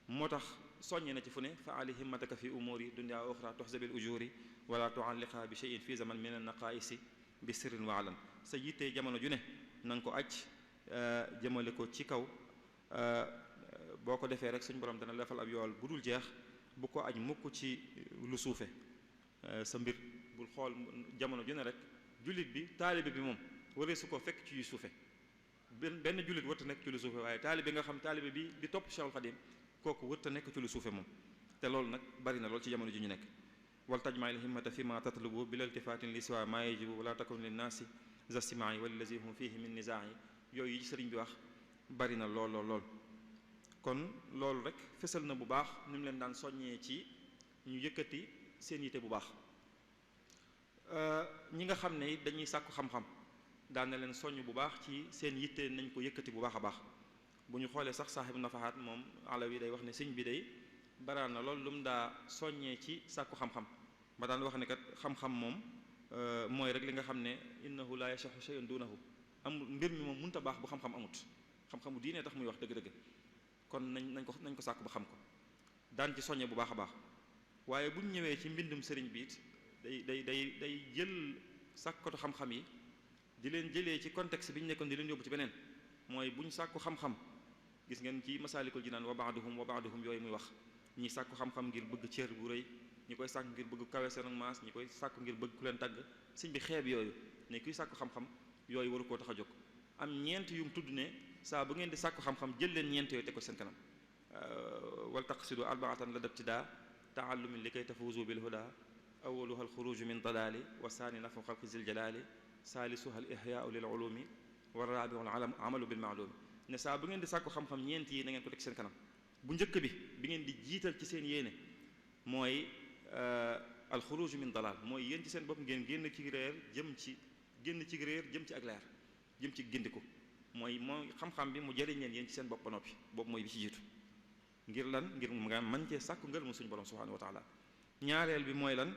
moo tax soññe na ci fu ne fa ali himmataka fi umuri dunya wa uxra tuxsabil ujuri wala tualliqa bi shay'in fi zaman min an naqaisi bi sirrin wa alan sa yittee jamono ju ne na nga ko aj jëmale ko ci kaw boo ko defee rek suñ borom dana defal ab yool bu dul jeex bu ko aj mukk ci lu suufe sa mbir bul xool jamono ju ne rek jullit bi taalibe bi moom waree su ko fekk ci yu suufe benn jullit wërta nekk ci lu suufe waaye taalibe nga xam taalibe bi di topp Cheikhul Khadim kooku wërta nekk ci lu suufe moom te loolu nag bari na lool ci jamono ji ñu nekk wal tajmail himmata fi ma tatlubu bila iltifatin li siwa ma yajibu wala takun lin naasi zastimaai wallazi hum fihi min nizaai yooyu yi sëriñ bi wax bari na lool kon loolu rek fësal na bu baax ni mu leen daan soññee ci ñu yëkkati seen yite bu baax ñi nga xam ne dañuy sàkku xam-xam daan na leen soññ bu baax ci seen yitte nañ ko yëkkati bu baax a baax bu ñu xoolee sax saaxibu nafahaat moom alawi day wax ne sëñ bi day baraan na lool lu mu daa soññee ci sàkku xam-xam ba daan wax ne kat xam-xam moom mooy rek li nga xam ne innahu la yashahu shay'un dunahu amul mbir mi moom mënut a baax bu xam-xam amut xam-xamu diine tax muy wax dëgg-dëgg kon nañ ko sàkk ba xam ko daan ci soññe bu baax a baax waaye bu ñu ñëwee ci mbindum sëriñ bi it day jël sàkkatu xam-xam yi di leen jëlee ci contexte bi ñu nekkoon di leen yóbbu ci beneen mooy bu ñu sàkku xam-xam gis ngeen ci masaalikul jinaan wa ba'duhum yooyu muy wax ñi sàkku xam-xam ngir bëgg cër bu rëy ñi koy sàkku ngir bëgg kawe seen maas ñi koy sàkku ngir bëgg ku leen tagg sëñ bi xeeb yooyu ne kuy sàkku xam-xam yooyu waru koo tax a jóg am ñeent yu mu tudd ne saa bu ngeen di sàkku xam-xam jël leen ñeent yooyu teg ko seen kanam wal taqsidu arbaatan la dabtidaa taallumin li kay tafuuzu bil huda awaluha alxuruju min dalaali wa saani nafu xalqi zil jalaali saalisuha al ihyaau lil ulumi wa raabiu amalu bil maalum ne saa bu ngeen di sàkku xam-xam ñeent yi na ngeen ko teg seen kanam. bu njëkk bi ngeen di jiital ci seen yéene mooy alxuruj min dalal mooy yéen ci seen bopp ngeen génn ci réer jëm ci ak leer jëm ci gindiku mooy xam-xam bi mu jëriñ leen yéen ci seen bopp ba noppi boobu mooy bi ci jiitu ngir lan ngir nga mën cee sàkku ngërëmu suñu borom subhanahu wa taala. ñaareel bi mooy lan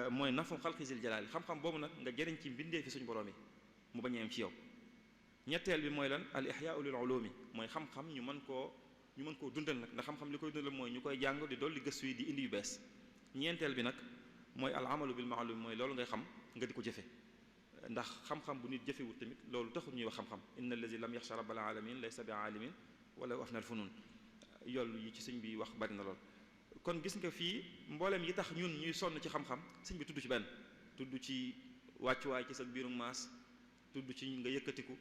mooy nafu xalqi zil jalaali xam-xam boobu nag nga jëriñ ci mbindee fi suñu borom yi mu bañ a yem ci yow. ñetteel bi mooy lan al ihyaau lil ulumi mooy xam-xam ñu mën koo dundal nag ndax xam-xam li koy dundal mooy ñu koy jàng di dolli gëstu yi di indi yu bees. ñeenteel bi nag mooy al amalu bil maalum mooy loolu ngay xam nga di ko jëfe ndax xam-xam bu nit jëfewut tamit loolu taxul ñuy wax xam-xam inna allazi lam yaxsha rabbal alamin laysa bi aalimin wala afna al funun yoolu yi ci sëñ bi wax bari na lool. kon gis nga fii mboolem yi tax ñun ñuy sonn ci xam-xam sëñ bi tudd ci benn tudd ci wàccuwaay ci sa biiru maas tudd ci nga yëkkatiku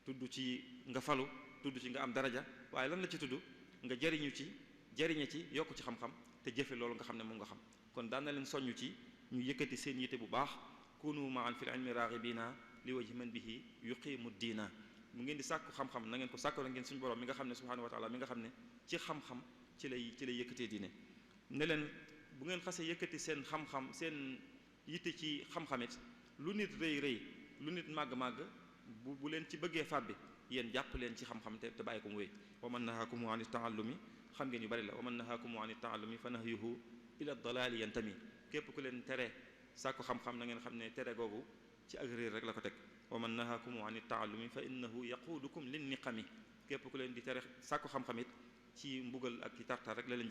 tudd ci nga falu tudd ci nga am daraja waaye lan la ci tudd nga jariñe ci yokk ci xam-xam te jëfe loolu nga xam ne moom nga xam. kon daan na leen soññu ci ñu yëkkati seen yitte bu baax kunu ma'an fil ilmi raghibina li wajhi man bihi yuqimu diina mu ngeen di sàkku xam-xam na ngeen ko sàkku na ngeen suñu borom mi nga xam ne subhanahu wa taala mi nga xam ne ci xam-xam ci lay yëkkatee diine ne leen bu ngeen xasee yëkkati seen xam-xam seen yitte ci xam-xamit lu nit rëy lu nit màgg-màgg bu leen ci bëggee fàbbi yéen jàpp leen ci xam-xam te bàyyi ko mu wéy wa man nahaakum an taallumi xam ngeen yu bari la wa man nahaakum an taallumi fa nahyuhu ila dalaali yantami képp ku leen tere sàkku xam-xam na ngeen xam ne tere googu ci ak réer rek la ko teg wa man nahaakum an taallumi fa innahu yaquudukum lin niqami képp ku leen di tere sàkku xam-xam it ci mbugal ak ci tartar rek la leen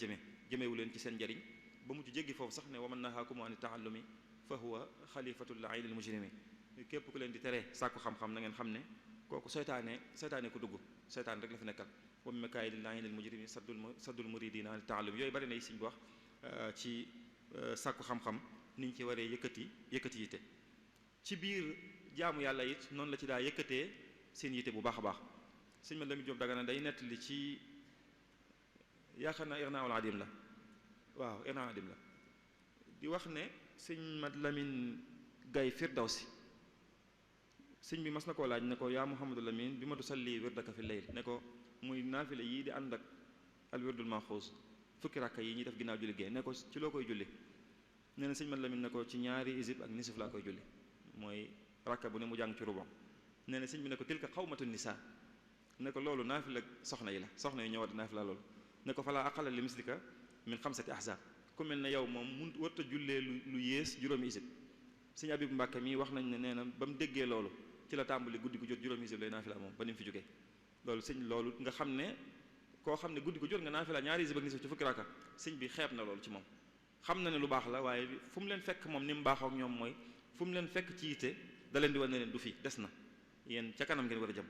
jëmeewu leen ci seen njariñ ba mu ci jéggi foofu sax ne wa man nahaakum an taallumi fa huwa xalifatul laa'inil mujrimi képp ku leen di tere sàkku xam-xam na ngeen xam ne kooku seytaane ko dugg seytaane rek la fi nekkal wa min makaayidil laa'inil mujrimi saddul muridina an taallum yooyu bari na yi siñ bi wax ci sàkku xam-xam niñ ci waree yëkkati yitte ci biir jaamu yàlla it noonu la ci daa yëkkatee seen yitte bu baax a baax sëñ Mat Lamin Jóob Dagana day nettali ci yaakaar naa Irnaa'ul Adim la waaw Irnaa'ul Adim la di wax ne sëñ Mat Lamin Gay Firdawsi sëñ bi mas na koo laaj ne ko yaa Muhammadu Lamin bi ma tusalli wirdaka fi layl ne ko muy naafile yii di ànd ak al wirdul maxuus fukki rakka yi ñuy def ginnaaw julli gee ne ko ci loo koy julli nee na sëñ Mat Lamin ne ko ci ñaari isib ak nisif laa koy julli mooy rakka bu ne mu jàng ci rubon nee na sëñ bi ne ko tilka xawmatu nisa ne ko loolu naafila soxna yi la soxna yi ñoo war di naafila loolu ne ko falaa aqala li mislika min xamsati ahzab ku mel ne yow moom mun warta jullee lu yées juróomi isib sëñ Abib Mbàkke mii wax nañ ne nee na ba mu déggee loolu ci la tàmbali guddi gu jot juróomi isib lay naafila moom ba ni mu fi jógee loolu nga xam ne koo xam ne guddi gu jot nga naafila ñaari isib ak nisif ci fukki rakka sëñ bi xeeb na loolu ci moom xam na ne lu baax la waaye fu mu leen fekk moom ni mu baaxoo ak ñoom mooy fu mu leen fekk ci yitte da leen di wan ne leen du fi des na yéen ca kanam ngeen war a jëm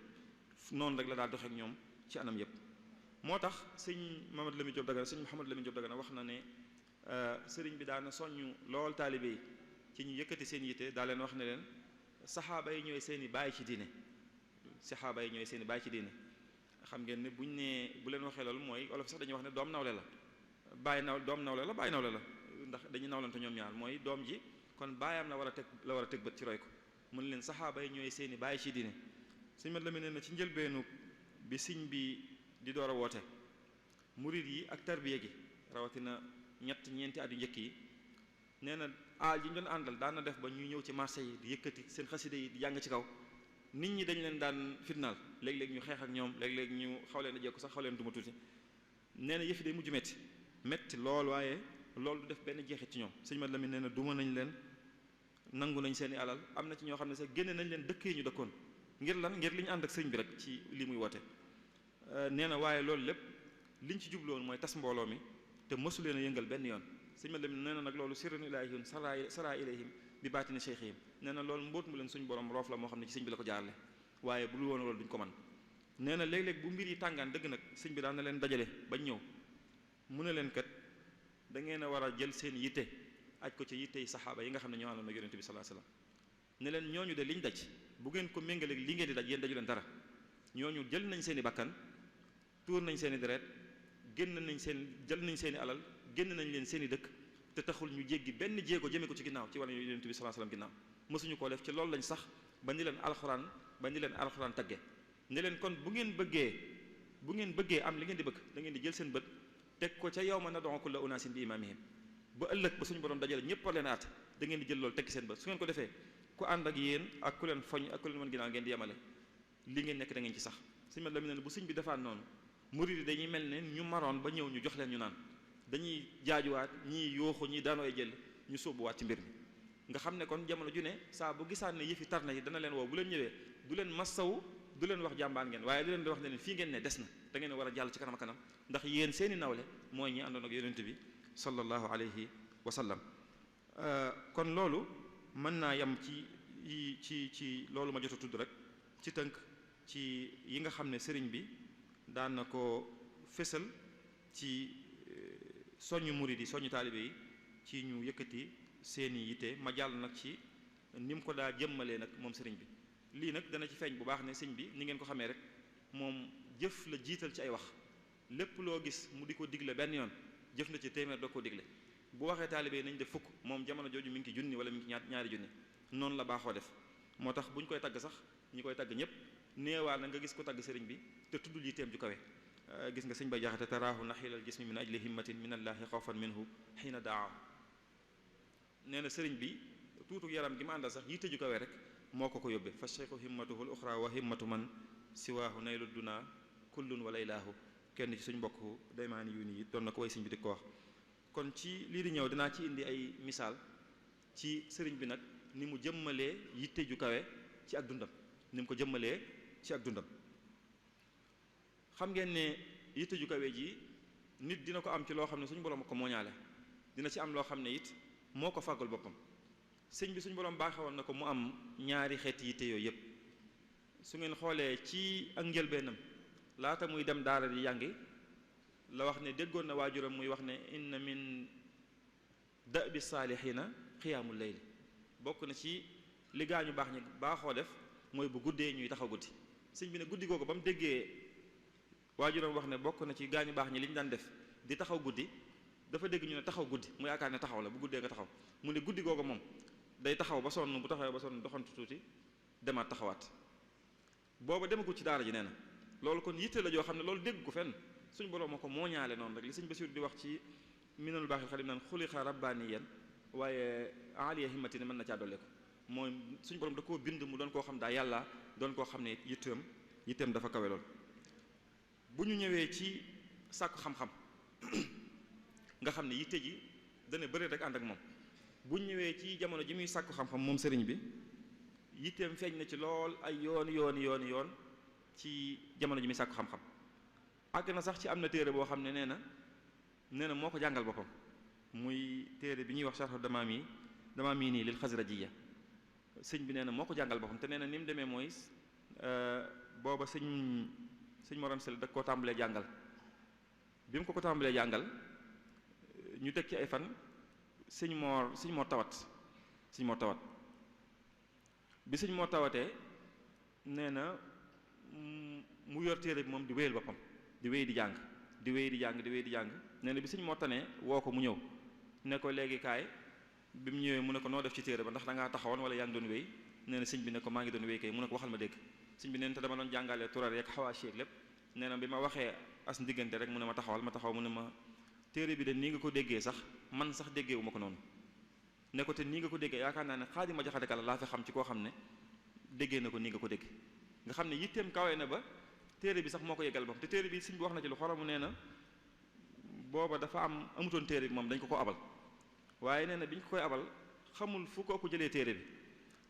noonu rek la daal doxee ak ñoom ci anam yépp moo tax sëñ Mamadou Lamine Diop Dagana sëñ Mouhamadou Lamine Diop Dagana wax na ne sëriñ bi daana soññu lool taalibe yi ci ñu yëkkati seen yitte daa leen wax ne leen saxaaba yi ñooy seen i bàyyi ci diine saxaaba yi ñooy seen i bàyyi ci diine xam ngeen ne buñ nee bu leen waxee loolu mooy olof sax dañuy wax ne doom nawle la bàyyi nawle la ndax dañuy nawlante ñoom ñaar mooy doom ji kon baayam la war a teg bët ci roy ko mun leen saxaaba yi ñooy seen i bàyyi ci diine sëñ Mat Lamin nee na ci njëlbeenu bi sëñ bi di door a woote murid yi ak tarbiya gi rawatina ñeenti at yu njëkk yi nee na aal ji ñu doon àndal daan na def ba ñu ñëw ci marché yi di yëkkati seen xaside yi di jàng ci kaw nit ñi dañ leen daan fitnaal léeg-léeg ñu xeex ak ñoom léeg-léeg ñu xaw leen a jekku sax xaw leen duma tuuti nee na yëfi day mujj metti lool waaye loolu du def benn jeexit ci ñoom sëñ Mat Lamin nee na duma nañ leen nangu nañ seen i alal am na ci ñoo xam ne sax génne nañ leen dëkk yi ñu dëkkoon ngir li ñu ànd ak sëñ bi rek ci li muy woote nee na waaye loolu lépp liñ ci jubloon mooy tas mbooloo mi te mësu leen a yëngal benn yoon sëñ Mat Lamin nee na nag loolu sirrun ilaahiyun sara ilayhim bi baatini cheikhihim nee na loolu mbóot mu leen suñ borom roof la moo xam ne ci sëñ bi la ko jaarle waaye bu dul woon loolu duñ ko man nee na léeg-léeg bu mbir yi tàngaan dëgg nag sëñ bi daan na leen dajale bañ ñëw mu ne leen kat da ngeen a war a jël seen yitte aj ko ci yitte yi saxaaba yi nga xam ne ñoo àndoon ak yonente bi sallallahu alayhi wasallam ne leen ñooñu de liñ daj bu ngeen ko méngaleeg li ngeen di daj yéen daju leen dara ñooñu jël nañ seen i bakkan tuur nañ seen i deret jël nañ seen i alal génn nañ leen seen i dëkk te taxul ñu jéggi benn jéego jëmee ko ci ginnaaw ci wàllu yonente bi sallallahu alayhi wasallam ginnaaw mësuñu koo def ci loolu lañ sax ba ni leen alxuraan ba ni leen alxuraan tagge ne leen kon bu ngeen bëggee am li ngeen di bëgg da ngeen di jël seen bët teg ko ca yawma nad'u kulla unaasin bi imaamihim ba ëllëg ba suñu borom dajale ñëpp war leen a àtte da ngeen di jël loolu tekki seen bët su ngeen ko defee ku ànd ak yéen ak ku leen foñ ak ku leen mën ginnaaw ngeen di yemale li ngeen nekk da ngeen ci sax suñu mel la mu ne bu sëñ bi defaan noonu murid yi dañuy mel ne ñu maroon ba ñëw ñu jox leen ñu naan dañuy jaajuwaat ñii yooxu ñii daanooy jël ñu sóobuwaat ci mbir mi nga xam ne kon jamono ju ne saa bu gisaan ne yëfi tar na yi dana leen woo bu leen ñëwee du leen massawu du leen wax jàmbaan ngeen waaye du leen di wax ne leen fii ngeen ne des na da ngeen war a jàll ci kanam a kanam ndax yéen seeni nawle mooy ñi àndoon ak yonent bi sallallahu alayhi wa sallam kon loolu mën naa yem ci loolu ma jot a tudd rek ci tënk ci yi nga xam ne sëriñ bi daan na ko fésal ci soññu murid yi soññu taalibe yi ci ñu yëkkati seeni yitte ma jàll nag ci ni mu ko daa jëmmalee nag moom sëriñ bi lii nag dana ci feeñ bu baax ne sëñ bi ni ngeen ko xamee rek moom jëf la jiital ci ay wax lépp loo gis mu di ko digle benn yoon jëf na ci téeméer doo ko digle bu waxee taalibe yi nañ def fukk moom jamono jooju mi ngi ci junni wala mi ngi ci ñaari junni noonu la baaxoo def moo tax bu ñu koy tagg sax ñi koy tagg ñëpp néewaal na nga gis ko tagg sëriñ bi te tuddul yitteem ju kawe gis nga sëñ bay jaxate taraahu naxilal jismi min ajli himmatin min allahi xawfan minhu xiina daa nee na sëriñ bi tuutu yaram gi ma àndal sax yitte ju kawe rek moo ko yóbbee fa cheikhu himmatuhu l uxra wa himmatu man siwaahu naylu duna kullun wa laylaahu kenn ci suñ mbokk daymaani yu nii doon na ko way sëñ bi di ko wax kon ci lii di ñëw dinaa ci indi ay misaal ci sëriñ bi nag ni mu jëmmalee yitte ju kawe ci ak dundam ni mu ko jëmmalee ci ak dundam xam ngeen ne yitte ju kawe ji nit dina ko am ci loo xam ne suñu borom ko mooñaale dina ci am loo xam ne it moo ko fàggul boppam sëñ bi suñu borom baaxewoon na ko mu am ñaari xeeti yitte yooyu yépp su ngeen xoolee ci ak njëlbeenam laata muy dem daara di jàngi la wax ne déggoon na waajuram muy wax ne inna min da'bi saalihiina xiyaamul layli bokk na ci li gaañu baax ñi baaxoo def mooy bu guddee ñuy taxaw guddi sëñ bi ne guddi googu ba mu déggee waajuram wax ne bokk na ci gaañu baax ñi li ñu daan def di taxaw guddi dafa dégg ñu ne taxaw guddi mu yaakaar ne taxaw la bu guddee nga taxaw mu ne guddi googu moom day taxaw ba sonn bu taxawee ba sonn doxantu tuuti demaat taxawaat booba demagul ci daara ji nee na loolu kon yitte la joo xam ne loolu dégg ko fenn suñu borom moo ko mooñaale noonu rek li sëñ Basiru di wax ci minanul baaxil xadim naan xuliqa rabbaaniyan waaye aliya himmati ne mën na caa dolle ko mooy suñu borom da koo bind mu doon koo xam daa yàlla doon koo xam ne yitteem dafa kawe lool bu ñu ñëwee ci sàkku xam-xam nga xam ne yitte ji dana bëri rek ànd ak moom bu ñu ñëwee ci jamono ji muy sàkku xam-xam moom sëriñ bi yitteem feeñ na ci lool ay yoon ci jamono ji muy sàkku xam-xam àgg na sax ci am na téere boo xam ne nee na moo ko jàngal boppam muy téere bi ñuy wax sharh damaami nii lil xasrajiya sëñ bi nee na moo ko jàngal boppam te nee na ni mu demee mooy booba sëñ Mor Anta Sali da koo tàmbalee jàngal bi mu ko tàmbalee jàngal ñu teg ci ay fan sëñ Mor tawat bi sëñ Mor tawatee nee na mu yor téere bi moom di wéyal boppam di wéy di jàng nee na bi sëñ Mor tanee woo ko mu ñëw ne ko léegi kaay bi mu ñëwee mu ne ko noo def ci téere ba ndax da ngaa taxawoon wala yaa ngi doon wéy nee na sëñ bi ne ko maa ngi doon wéy kay mu ne ko waxal ma dégg sëñ bi nee na te dama doon jàngalee turar yeeg xawaasi yeeg lépp nee na bi ma waxee as ndiggante rek mu ne ma taxawal ma taxaw mu ne ma téere bi de nii nga ko déggee sax man sax déggee wu ma ko noonu ne ko te nii nga ko déggee yaakaar naa ne Xaadima Jaxate Kala laa fi xam ci koo xam ne déggee na ko nii nga ko dégg nga xam ne yitteem kawe na ba téere bi sax moo ko yeggal boppam te téere bi sëñ bi wax na ci lu xoromu nee na booba dafa amutoon téere bi moom dañ ko abal waaye nee na bi ñu ko koy abal xamul fu kooku jëlee téere bi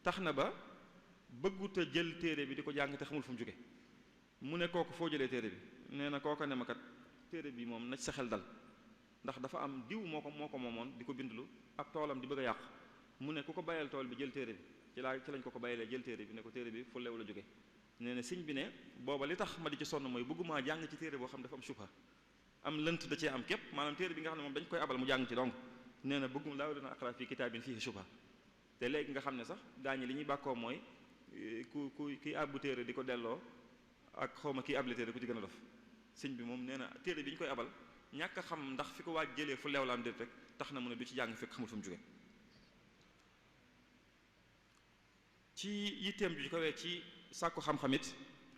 tax na ba bëggut a jël téere bi di ko jàng te xamul fu mu jóge mu ne kooku foo jëlee téere bi nee na kooka ne ma kat téere bi moom na ci sa xel dal ndax dafa am diw moo ko moomoon di ko bindlu ab toolam di bëgg a yàqu mu ne ku ko bàyyal tool bi jël téere bi ci lañ ko bàyyalee jël téere bi ne ko téere bi fu lew la jóge nee na sëñ bi ne booba li tax ma di ci sonn mooy bëggumaa jàng ci téere boo xam dafa am subha am lënt da cee am képp maanaam téere bi nga xam ne moom dañ koy abal mu jàng ci donc nee na bëggum laa dina aqra fii kitaabin fiihi subha te léegi nga xam ne sax gaañi li ñuy bàkkoo mooy kii àbbu téere di ko delloo ak xawma kii able téere ku ci gën a dof sëñ bi moom nee na téere bi ñu koy abal ñàkk a xam ndax fi ko waaj jëlee fu leew la am déet rek tax na mu ne du ci jàng fekk xamul fu mu jóge ci yitteem ju ko wee ci sàkku xam-xamit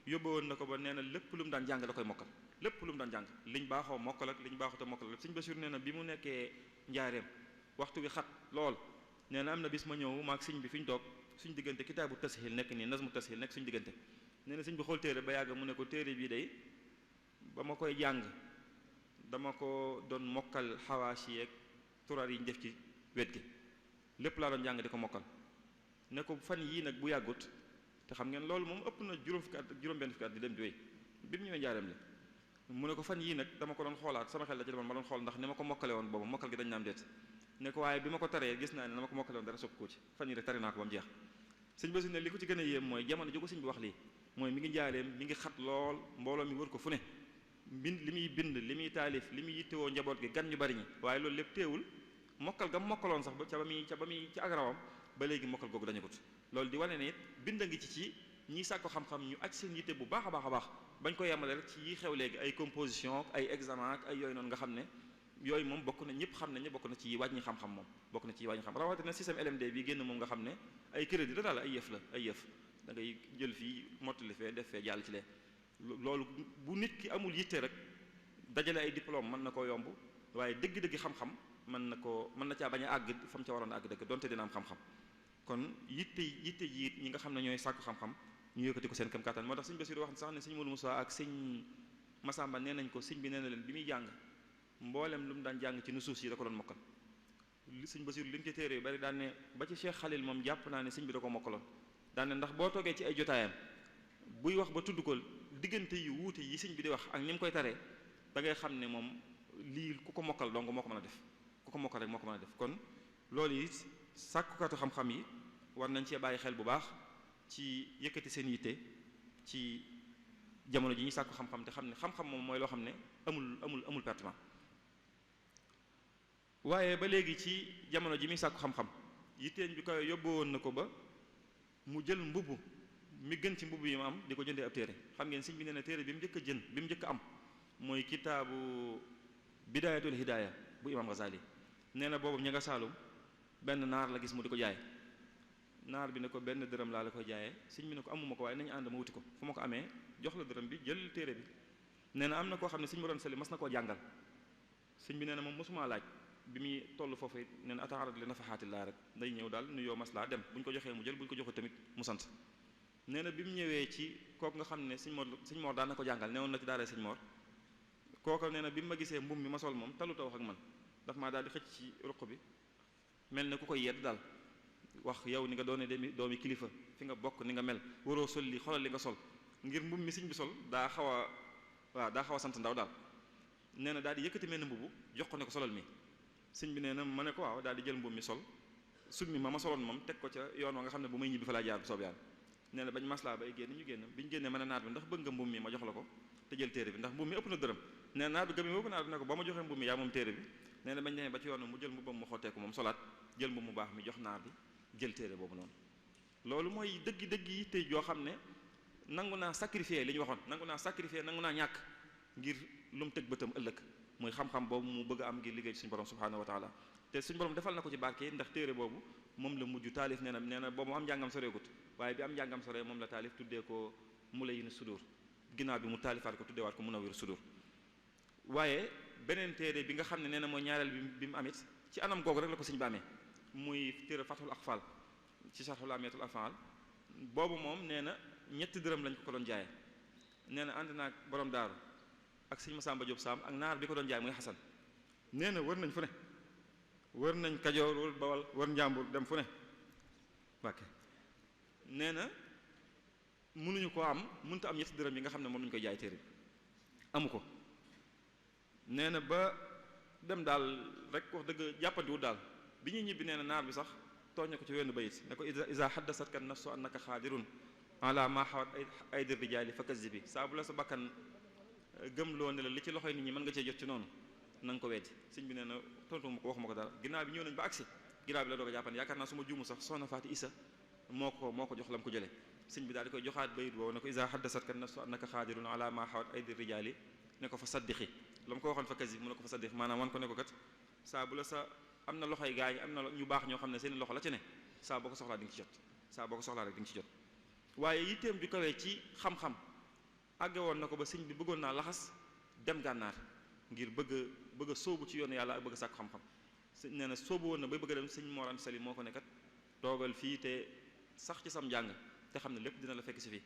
yóbbu woon na ko ba nee na lépp lu mu daan jàng da koy mokkal lépp lu mu daan jàng liñ baaxoo mokkal ak liñ baaxut a mokkal lépp sëñ Basiru nee na bi mu nekkee njaareem waxtu wi xat lool nee na am na bis ma ñëw maag sëñ bi fi ñu toog suñ diggante kitaabu tashil nekk nii nazmu tashil nekk suñ diggante nee na sëñ bi xool téere ba yàgg mu ne ko téere bii day ba ma koy jàng dama ko doon mokkal xawaasi yeeg turar yi ñu def ci wet gi lépp laa doon jàng di ko mokkal ne ko fan yii nag bu yàggut te xam ngeen loolu moom ëpp na juróom fukki at ak juróom-benn fukki at di dem di wéy bi mu ñëwee njaareem la mu ne ko fan yii nag dama ko doon xoolaat sama xel la ci demoon ma doon xool ndax ni ma ko mokkale woon boobu mokkal gi dañ naam deet ne ko waaye bi ma ko taree gis naa ne na ma ko mokkale woon dara sopp ko ci fan yi rek tari naa ko ba mu jeex sëñ Basiru ne li ko ci gën a yéem mooy jamono ju ko sëñ bi wax lii mooy mi ngi njaareem mi ngi xat lool mbooloo mi wër ko fu ne bind li muy bind li muy taalif li muy yittewoo njaboot gi gan ñu bari ñi waaye loolu lépp teewul mokkal gam mokkaloon sax ba ca ba muy ci agrawam ba léegi mokkal googu dañu gut loolu di wane ne it bind a ngi ci ñi sàkko xam-xam ñu aj seen yitte bu baax a baax a baax bañ ko yemale rek ci yi xew léegi ay composition ak ay examen ak ay yooyu noonu nga xam ne yooyu moom bokk na ñëpp xam nañ ne bokk na ci wàññi xam-xam moom bokk na ci wàññi xam rawatina système LMD bi génn moom nga xam ne ay crédit la daal ay yëf la ay yëf da ngay jël fii mottali fee def fee jàll ci lee loolu bu nit ki amul yitte rek dajale ay diplôme mën na koo yomb waaye dëgg-dëgg xam-xam mën na caa bañ a àgg fa mu ca waroon a àgg dëgg donte dina am xam-xam kon yitte ji ñi nga xam ne ñooy sàkku xam-xam ñu yëkkati ko seen kam kàttan moo tax sëñ Basiru wax sax ne sëñ Modou Moussa ak sëñ Massamba nee nañ ko sëñ bi nee na leen bi muy jàng mboolem lu mu daan jàng ci nusuus yi da ko doon mokkal sëñ Basiru li mu ci téere yu bari daan ne ba ci Cheikh Khalil moom jàpp naa ne sëñ bi da ko mokkaloon daan ne ndax boo toogee ci ay jotaayam buy wax ba tudd ko diggante yu wuute yi sëñ bi di wax ak ni mu koy taree da ngay xam ne moom lii ku ko mokkal dong moo ko mën a def ku ko mokkal rek moo ko mën a def kon loolu it sàkkukatu xam-xam yi war nañ cee bàyyi xel bu baax ci yëkkati seen yitte ci jamono ji ñuy sàkku xam-xam te xam ne xam-xam moom mooy loo xam ne amul pertement waaye ba léegi ci jamono ji muy sàkku xam-xam yitteeñ bi koy yóbbu woon na ko ba mu jël mbubb mi gën ci mbubb yi mu am di ko jëndee ab téere xam ngeen sëñ bi nee na téere bi mu njëkk a jën bi mu njëkk a am mooy kitaabu bidaayatul hidaaya bu imam Ghazali nee na boobu ña nga saalum benn naar la gis mu di ko jaay naar bi ne ko benn dërëm laa la koy jaayee sëñ bi ne ko amuma ko waaye nañu ànd ma wuti ko fu ma ko amee jox la dërëm bi jël téere bi nee na am na koo xam ne sëñ Mor Anta Sali mas na koo jàngal sëñ bi nee na moom mosumaa laaj bi muy toll foofu it nee na ataarad li nafaxaatillah rek day ñëw daal nuyoo maslaa dem bu ñu ko joxee mu jël bu ñu ko joxee tamit mu sant nee na bi mu ñëwee ci kooku nga xam ne sëñ Mor daan na ko jàngal newoon na ci daara sëñ Mor kooku nee na bi mu ma gisee mbum mi ma sol moom taluta wax ak man daf maa daal di xëcc ci ruq bi mel ne ku koy yedd daal wax yow ni nga doone doomi kilifa fi nga bokk ni nga mel waroo sol li xoolal li nga sol ngir mbum mi sëñ bi sol daa xaw a sant ndaw daal nee na daal di yëkkati mel ne mbubu jox ko ne ko solal mi sëñ bi nee na ma ne ko waaw daal di jël mbum mi sol summi ma soloon moom teg ko ca yoon wa nga xam ne bu may ñibbi fa laa jaar bu soob yàlla nee na bañ maslaa bay génn ñu génn bi ñu génnee mën a naat bi ndax bëgg nga mbum mi ma jox la ko te jël téere bi ndax mbum mi ëpp na dërëm nee na naat bi gëm yi ëpp naat bi ne ko ba ma joxee mbum mi yaa moom téere bi nee na bañ demee ba ci yoon mu jël mbubam mu xotteeku moom solaat jël mbum mu baax mi jox naar bi jël téere boobu noonu loolu mooy dëgg yi tey joo xam ne nangu naa sacrifier li ñu waxoon nangu naa sacrifier nangu naa ñàkk ngir lu mu tëg bëtam ëllëg mooy xam-xam boobu mu bëgg a am ngir liggéey ci suñu borom subhanahu wa taala te suñu borom defal na ko ci barke ndax téere boobu moom la mujj taalif nee na boobu am njàngam soreegut waaye bi am njàngam sore moom la taalif tuddee ko Mulayyinu Sudur ginnaaw bi mu taalifaat ko tuddeewaat ko Munawwirus Sudur waaye beneen téere bi nga xam ne nee na mooy ñaareel bi mu amit ci anam googu rek la ko sëñ ba amee muy téere Fathul Aqfal ci Sharhul Amiyatul Af'al boobu moom nee na ñetti dërëm lañ ko doon jaayee nee na ànd naag borom daaru ak sëñ Masamba Diop Sam ak naar bi ko doon jaay muy Xasan nee na wër nañ fu ne wër nañ Kajoor wër Bawal wër Njàmbur dem fu ne wàkke nee na mënuñu ko am mënut am ñetti dërëm yi nga xam ne moom lañu koy jaay téere bi amu ko nee na ba dem daal rek wax dëgg jàppandiwul daal bi ñuy ñibbi nee na naar bi sax tooñ na ko ci wenn bayit ne ko isa xaddasatka nafsu annaka xaadirun ala ma xawat aydi rijaali fa kazibi saa bu la sa bakkan gëm loo ne la li ci loxoy nit ñi mën nga cee jot ci noonu na nga ko weddi sëñ bi nee na tontu ma ko waxuma ko dara ginnaaw bi ñëw nañ ba agsi ginnaaw bi la doog a jàppandi yaakaar naa su ma juumu sax soxna Faati Isa moo ko jox la mu ko jëlee sëñ bi daal di koy joxaat bayit boobu ne ko isa xaddasatka nafsu annaka xaadirun ala ma xawat aydi rijaali ne ko fa saddixi la mu ko waxoon fa kazibi mu ne ko fa saddixi maanaam wan ko ne ko kat saa bu la sa am na loxoy gaañ am na ñu baax ñoo xam ne seen loxo la ci ne saa boo ko soxlaa di nga ci jot saa boo ko soxlaa rek di nga ci jot waaye yitteem ju kawee ci xam-xam àgge woon na ko ba sëñ bi bëggoon naa laxas dem gànnaar ngir bëgg a sóobu ci yoonu yàlla ak bëgg a sàkku xam-xam sëñ nee na sóobu woon na bay bëgg a dem sëñ Mor Anta Sali moo ko nekkat toogal fii te sax ci sam njàng te xam ne lépp dina la fekk si fii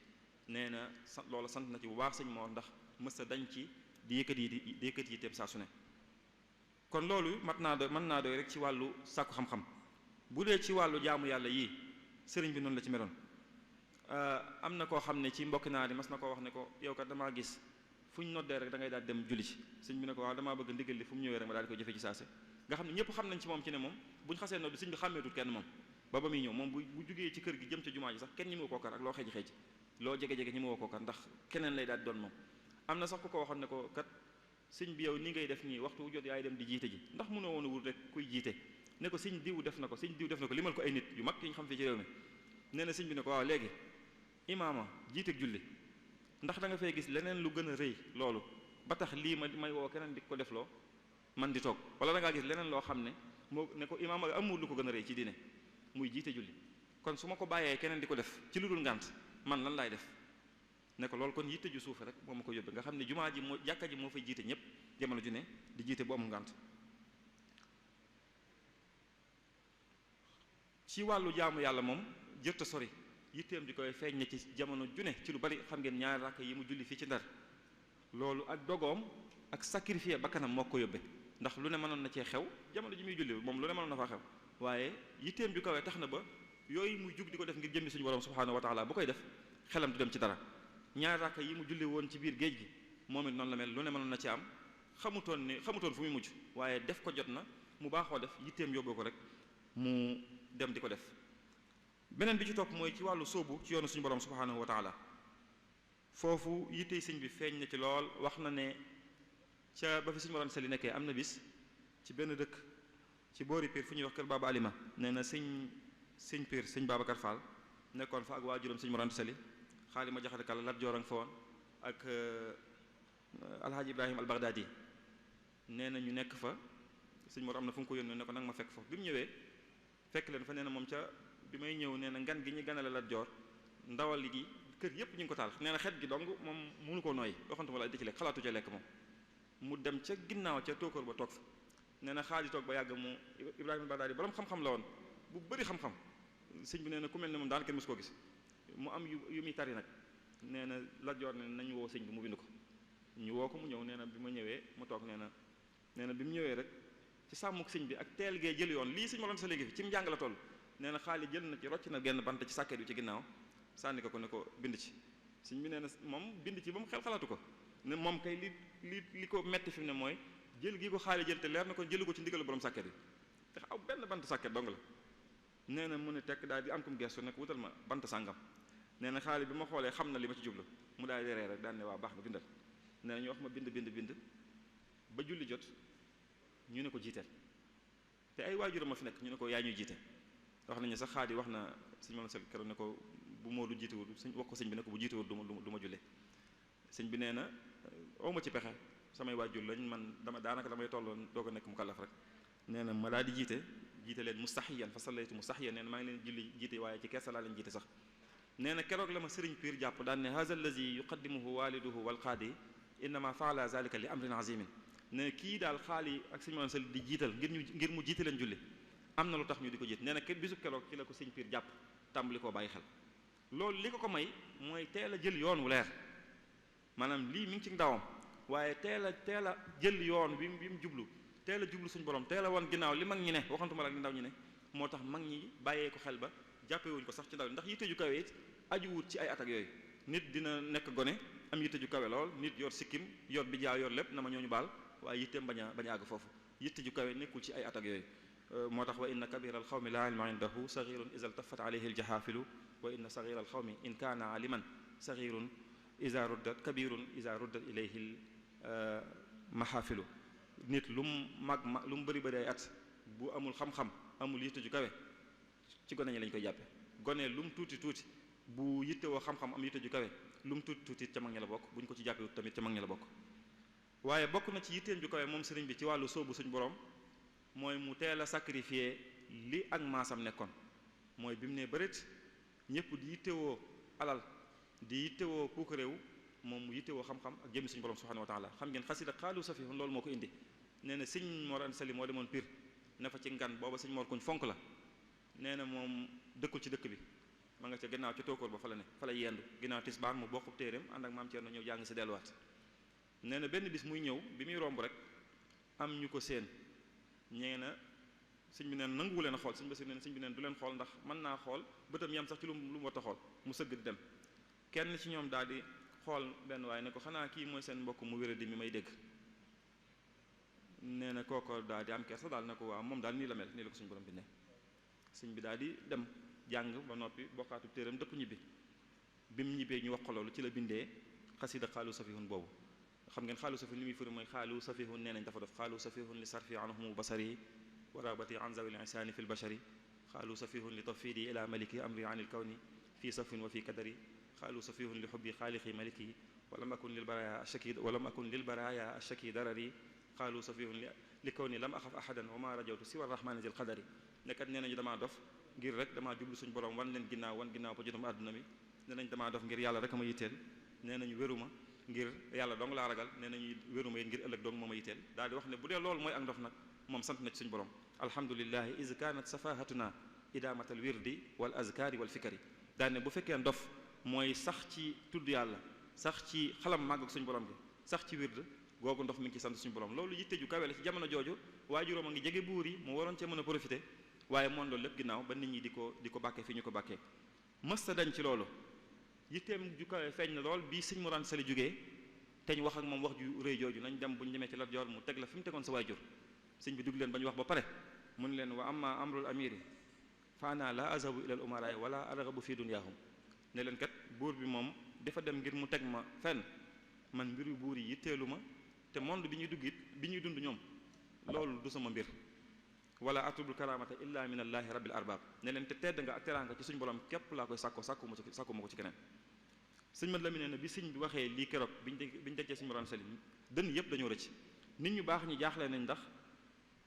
nee na loola sant na ci bu baax sëñ Mor ndax mës a dañ ci di yëkkati yitteem saa su ne kon loolu mën naa doy rek ci wàllu sàkku xam-xam bu dee ci wàllu jaamu yàlla yii sëriñ bi noonu la ci meloon am na koo xam ne ci mbokki naa di mas na koo wax ne ko yow kat damaa gis fu ñu noddee rek da ngay daal dem julli ci sëñ bi ne ko waaw damaa bëgg ndigal li fu mu ñëwee rek ma daal di ko jëfe ci saase nga xam ne ñëpp xam nañ ci moom ci ne moom bu ñu xasee noddu sëñ bi xàmmeetul kenn moom ba muy ñëw moom bu jugee ci kër gi jëm ca jumaa ji sax kenn ñi mu koo kar ak loo xeej loo jege-jege ñi mu koo kar ndax keneen lay daal di doon moom am na sax ku ko waxoon ne ko kat sëñ bi yow ni ngay def nii waxtu wu jot yaay dem di jiite ji ndax mënoo woon a wut rek kuy jiite ne ko sëñ diw def na ko limal ko ay nit yu mag yu ñu xam fii ci réew mi nee na sëñ bi ne ko waaw léegi imaama jiiteeg julli ndax da nga fay gis leneen lu gën a rëy loolu ba tax lii may woo keneen di ko defloo man di toog wala da ngaa gis leneen loo xam ne moo ne ko imaama amul lu ko gën a rëy ci diine muy jiite julli kon su ma ko bàyyee keneen di ko def ci lu dul ngànt man lan laay def ne ko loolu kon yitte ju suufe rek moo ma ko yóbbe nga xam ne jumaa ji moo jàkka ji moo fay jiite ñëpp jamono ju ne di jiite bu amul ngànt ci wàllu jaamu yàlla moom jërta sori yitteem di koy feeñ ne ci jamono ju ne ci lu bari xam ngeen ñaari rakk yi mu julli fii ci Ndar loolu ak dogoom ak sacrifier bakkanam moo ko yóbbe ndax lu ne mënoon na cee xew jamono ji muy julli moom lu ne mënoon na faa xew waaye yitteem ju kawee tax na ba yooyu muy jug di ko def ngir jëmmi suñu borom subhanahu wa taala bu koy def xelam du dem ci dara ñaari rakk yi mu julli woon ci biir géej gi moom it noonu la mel lu ne mënoon na ci am xamutoon fu muy mujj waaye def ko jot na mu baaxoo def yitteem yóbboo ko rek mu dem di ko def beneen bi ci topp mooy ci wàllu sóobu ci yoonu suñu borom subhanahu wa taala foofu yittey sëñ bi feeñ na ci lool wax na ne ca ba fi suñu borom seli nekkee am na bis ci benn dëkk ci boori Pire fu ñuy wax kër Baba Alima nee na sëñ Pire sëñ Babacar Fall nekkoon fa ak waajuram sëñ Mor Anta Sali xaali ma jaxate kàlla Lat Joor a nga fa woon ak alhaaji Ibrahima al Baghdadi nee na ñu nekk fa sëñ Mor am na fu mu ko yónnee ne ko nag ma fekk foofu bi mu ñëwee fekk leen fa nee na moom ca bi may ñëw nee na ngan gi ñu ganale Lat Joor ndawal gi kër yépp ñu ngi ko taal nee na xet gi dong moom mënu ko nooyi waxantuma la di ci lekk xalaatu ca lekk moom mu dem ca ginnaaw ca tóokóor ba toog fa nee na xaali toog ba yàgg mu Ibrahima Baghdadi borom xam-xam la woon bu bëri xam-xam sëñ bi nee na ku mel ne moom daan kenn mës koo gis mu am yu muy tari nag nee na Lat Joor ne nañu woo sëñ bi mu bind ko ñu woo ko mu ñëw nee na bi ma ñëwee mu toog nee na bi mu ñëwee rek ci sàmmuk sëñ bi ak teel gee jël yoon lii sëñ ma loon sa léegi fi ci mu njàng la toll nee na xaali jël na ci rocc na genn bant ci sàkket bi ci ginnaaw sànni ko ne ko bind ci sëñ bi nee na moom bind ci ba mu xel xalaatu ko ne moom kay li ko metti fi mu ne mooy jël gi ko xaali jël te leer na ko jëlu ko ci ndigalu borom sàkket bi te aw benn bant sàkket dong la nee na mu ne tekk daal di am kum gestu nekk wutal ma bant sàngam nee na xaali bi ma xoolee xam na li ma ci jublu mu daal di ree rek daan ne waa baax na bindal nee na ñu wax ma bind ba julli jot ñu ne ko jiiteel te ay waajur ma fi nekk ñu ne ko yaa ñuy jiite wax nañu sax xaadi wax na sëñ ma sel keroog ne ko bu moo du jiitewul sëñ wax ko sëñ bi ne ko bu jiitewul du ma julle sëñ bi nee na awma ci pexe samay waajur lañ man daanaka damay tolloon doog a nekk mu kallaf rek nee na ma daal di jiite leen mustahiyan fa sallaytu mustahiyan nee na maa ngi leen julli jiite waaye ci kersa laa leen jiite sax nee na keroog la ma sëriñ Piir jàpp daan ne haza allazi yuqaddimuhu waliduhu wal qaadi innama faala zalika li amrin azimin ne kii daal xaali ak sëñ Mor Anta Sali di jiital ngir mu jiite leen julli am na lu tax ñu di ko jiit nee na bisub keroog ci la ko sëñ Piir jàpp tàmbali koo bàyyi xel loolu li ko may mooy teel a jël yoon wu leer maanaam lii mi ngi ci ndawam waaye teel a jël yoon wi mu jublu teel a jublu suñu borom teel a woon ginnaaw li mag ñi ne waxantuma la ak ndaw ñi ne moo tax mag ñi bàyyee ko xel ba jàppewuñ ko sax ci ndaw ndax yitte ju kawe it ajuwut ci ay at ak yooyu nit dina nekk gone am yitte ju kawe lool nit yor sikkim yor bi jaa yor lépp na ma ñooñu baal waaye yitteem bañ a àgg foofu yitte ju kawe nekkul ci ay at ak yooyu moo tax wa inna kabira al xawmi la ilma indahu saxirun isa ltafat alayhi aljahaafilu wa inna saxira al xawmi in kaana aliman saxirun isa ruddat kabirun isa ruddat ilayhi mahaafilu nit lu mu bëri ay at bu amul xam-xam amul yitte ju kawe ci gone ñi lañ koy jàppe gone lu mu tuuti bu yittewoo xam-xam am yitte ju kawe lu mu tuuti ca mag ña la bokk bu ñu ko ci jàppewut tamit ca mag ña la bokk waaye bokk na ci yitteem ju kawe moom sëriñ bi ci wàllu sóobu suñ borom mooy mu teel a sacrifier li ak maasam nekkoon mooy bi mu ne bëreet ñëpp di yittewoo alal di yittewoo puuk réew moom mu yittewoo xam-xam ak jëmmi suñu borom subhanahu wa taala. xam ngeen xasida xaalu safihun loolu moo ko indi. nee na sëñ Mor Anta Sali moo demoon Pire ne fa ci ngan booba sëñ Mor kuñ fonk la. nee na moom dëkkul ci dëkk bi ma nga ca gannaaw ca tóokóor ba fa la ne fa la yendu ginnaaw tisbaar mu bokk téeréem ànd ak maam Thierno ñëw jàng si delluwaat. nee na benn bis muy ñëw bi muy romb rek am ñu ko seen ñee na sëñ bi neen nanguwu leen a xool sëñ Basiru neen sëñ bi neen du leen xool ndax mën naa xool bëtam yam sax ci lu mu war a xool mu sëgg di dem. kenn ci ñoom daal di xool benn waaye ne ko xanaa kii mooy seen mbokk mu wéradi mi may dégg. nee na kooko daal di am kersa daal ne ko waaw moom daal nii la mel nii la ko suñu borom bi ne. sëñ bi daal di dem jàng ba noppi bokkaatu téeram dëpp ñibbi bi mu ñibbee ñu wax ko loolu ci la bindee xasida xaalu safihun boobu. xam ngeen xaalu safihun li muy firi mooy xaalu safihun nee nañ dafa def xaalu safihun li sarfi anhumu basari wa rabati an zawil insani fi lbashari xaalu safihun li tafidi ila maliki amri an il kawni fi safin wa fi kadari xaalu safihun li xubbi xaaliqi maliki walam akun lil baraya ashaki darari xaalu safihun li kawni lam axaf ahadan wa ma rajawtu siwa rahmani zil qadari nekkat nee nañu damaa dof ngir rek damaa jublu suñu borom wan leen ginnaaw ba jotum àdduna mi nee nañ damaa dof ngir yàlla rek ma yitteel nee nañu wéruma ngir yàlla dong laa ragal nee nañu wéruma yit ngir ëllëg dong moo ma yitteel daal di wax ne bu dee loolu mooy ak ndof nag moom sant na ci suñu borom alhamdulillahi iz kanat safahatuna idamatal wirdi wal azkari wal fikari daal ne bu fekkee ndof mooy sax ci tudd yàlla sax ci xalam màgg ak suñu borom gi sax ci wird googu ndof mi ngi ci sant suñu borom loolu yitte ju kawe la ci jamono jooju waajuróom a ngi jege buur yi mu waroon cee mën a profité waaye moom loolu lépp ginnaaw ba nit ñi di ko bàkkee fi ñu ko bàkkee mësta dañ ci loolu yitteem ju kawe feeñ na lool bii sëñ Mor Anta Sali jógee te ñu wax ak moom wax ju rëy jooju nañ dem bu ñu demee ci Lat Joor mu teg la fi mu tegoon sa waajur sëñ bi dugg leen ba ñu wax ba pare mun leen wa amma amrul amiri fa ana la azabu ila al umaraay wala arghabu fi dunyahum ne leen kat buur bi moom dafa dem ngir mu teg ma fenn man mbiru buur yi yitteelu ma te monde bi ñuy dugg it bi ñuy dund ñoom loolu du sama mbir wala atubul karamata illa min allahi rabbil arbab ne leen te tedd nga ak teraanga ci suñu borom képp laa koy sàkku ma ko ci keneen. sëñ Mat Lamin nee na bi sëñ bi waxee lii keroog biñu dencee sëñ Mor Anta Sali dënn yëpp dañoo rëcc nit ñu baax ñi jaaxle nañ ndax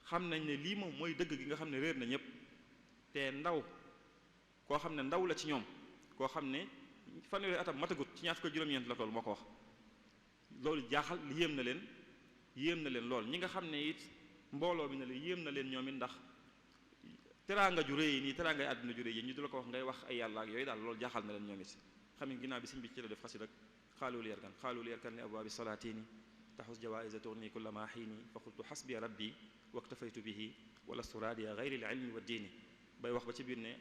xam nañ ne lii moom mooy dëgg gi nga xam ne réer na ñëpp te ndaw koo xam ne ndaw la ci ñoom koo xam ne fanweeri atam matagut ci ñaar fukk juróom-ñeent la tool moo ko wax loolu jaaxal yéem na leen lool ñi nga xam ne it mbooloo bi ne la yéem na leen ñoom it ndax teraanga ju rëy nii teraangay àdduna ju rëy yi ñu du la ko wax ngay wax ay yàlla ak yooyu daal loolu jaaxal na leen ñoom it xam nga ginnaaw bi sëñ bi ci la def xasid ak xaalul yarkan li abwaabi salaatini taxus jawaïsa tourni kulla ma xiini fa qultu xasbi rabbi waktafaytu bihi walastu raadiya gayri al ilmi wa diini bay wax ba ci biir ne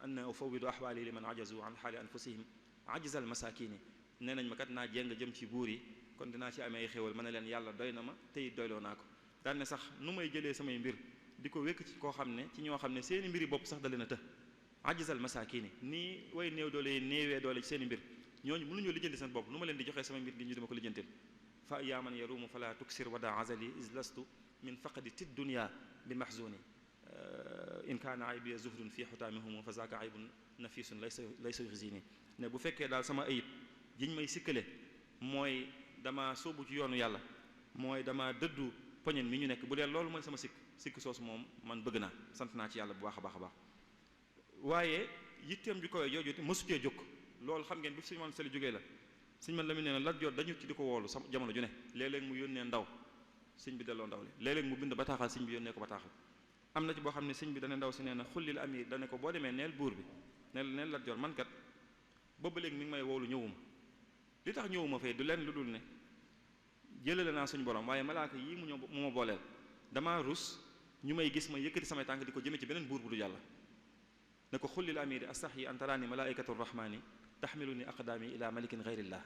anna ufawidu ahwaali liman ajazu an xaali anfusihim ajzal masakini nee nañ ma kat naa jéng jëm ci buur yi kon dinaa ci amee ay xéwal ma ne leen yàlla doy na ma tey doyloo naa ko daan ne sax nu may jëlee samay mbir di ko wékk ci koo xam ne ci ñoo xam ne seeni mbiri bopp sax da leen a të ajzal masakini nii way néew doole yi néewee doole ci seeni mbir ñooñu mënuñoo lijjanti seen bopp nu ma leen di joxee samay mbir gi ñu dama ko lijjantil fa yaa man yarumu fala tuksir wada azali is lastu min faqadi ti dunya bi mahzuni in kaana aybi zuhdun fi xutaamihum fa zaaka aybun nafisun laysa yuxzini ne bu fekkee daal sama ayib jiñ may sikkale mooy dama sóobu ci yoonu yàlla mooy dama dëddu poñen mi ñu nekk bu dee loolu mooy sama sikk soosu moom man bëgg naa sant naa ci yàlla bu baax a baax a baax waaye yitteem ju koy jooju mësu cee jóg loolu xam ngeen bi Sëñ Mor Anta Sali jógee la Sëñ Mat Lamin nee na Lat Joor dañu ci di ko woolu sama jamono ju ne léeg-léeg mu yónnee ndaw sëñ bi delloo ndaw li léeg-léeg mu bind bataaxal sëñ bi yónnee ko bataaxal am na ci boo xam ne sëñ bi dana ndaw si nee na xullil amir dane ko boo demee neel buur bi neel Lat Joor man kat booba léegi mi ngi may woolu ñëwuma li tax ñëwuma fee du leen lu dul ne jëlale naa suñu borom waaye malaaka yii mu ma booleel damaa rus ñu may gis ma yëkkati samay tànk di ko jëme ci beneen buur bu du yàlla ne ko xullil amiri astaxyi an taraani malaikatu rahmani taxmiluni aqdaami ila malikin gayrillah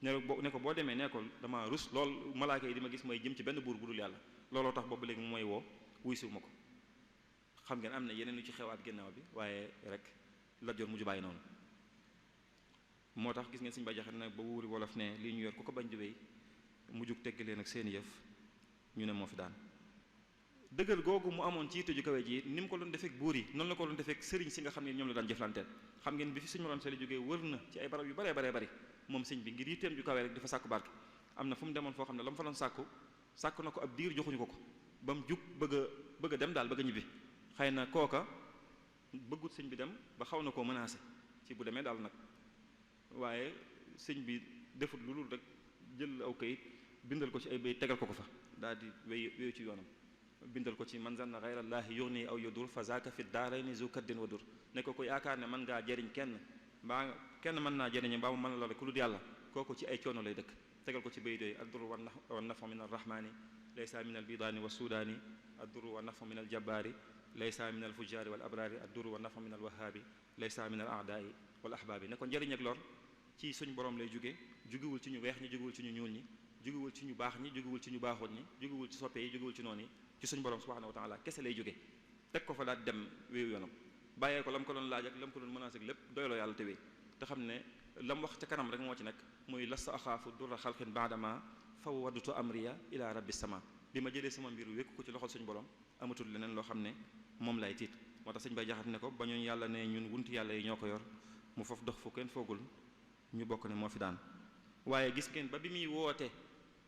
ne ko boo demee ne ko dama rus lool malaaka yi di ma gis may jëm ci benn buur bu dul yàlla looloo tax boobu léegi mu mooy woo wuy siwu ma ko xam ngeen am na yeneen yu ci xewaat ginnaaw bi waaye rek Lat Joor mujju bàyyi noonu moo tax gis ngeen Sëñ Bay Jaxate nag ba wuuri wolof ne lii ñu yor ku ko bañ di wéy mujjug tegg leen ak seen yëf ñu ne moo fi daan dëggal googu mu amoon ci yitte ju kawe ji ni mu ko doon defeek buur yi noonu la ko doon defeek sëriñ si nga xam ne ñoom la daan jëflanteel xam ngeen bi fi Sëñ Mor Anta Sali jógee wër na ci ay barab yu baree bari moom sëñ bi ngir yitteem ju kawe rek dafa sàkku barke am na fu mu demoon foo xam ne la mu fa doon sàkku na ko ab diir joxuñu ko ba mu jug bëgg a dem daal bëgg a ñibbi xëy na kooka bëggut sëñ bi dem ba xaw na koo menacé ci bu demee daal nag waaye sëñ bi defut lu dul rek jël aw kayit bindal ko ci ay bay tegal ko fa daal di wéyu ci yoonam bindal ko ci man zanna ghayrallahi yughni aw yadur fa zaaka fi daarayni zu kaddin wa dur ne ko yaakaar ne mën ngaa jëriñ kenn mbaa kenn mën naa jëriñe mbaa mu mën la ku dul yàlla kooku ci ay coono lay dëkk tegal ko ci bay doy ad-durru wan nafu min arrahmani laysa min albidaani wa sudaani ad-durru wan nafu min aljabbaari laysa min alfujjaari wal abraari ad-durru wan nafu min alwahaabi laysa min al a'daai wal ahbaabi ne ko njëriñ ak lor ci suñ borom lay jugewul ci ñu weex ñi jugewul ci ñu ñuul ñi jugewul ci ñu baax ñi jugewul ci ñu baaxoon ñi jugewul ci soppe yi jugewul ci noonu yi ci suñ borom subhanahu wa taala kese lay jóge teg ko fa daal dem wéewu yoonam bàyyee ko la mu ko doon laaj ak la mu ko doon menacé ak lépp doyloo yàlla te wéy te xam ne la mu wax ca kanam rek moo ci nekk muy lasta axaafu durra xalqin baadama fawwadtu amriya ila rabbi sama bi ma jëlee sama mbir wékk ko ci loxol suñu borom amatul leneen loo xam ne moom lay tiit moo tax sëñ bay jaxat ne ko ba ñooñu yàlla ne ñun wunti yàlla yi ñoo ko yor mu foofu dox fu kenn foogul ñu bokk ne moo fi daan waaye gis ngeen ba bi muy woote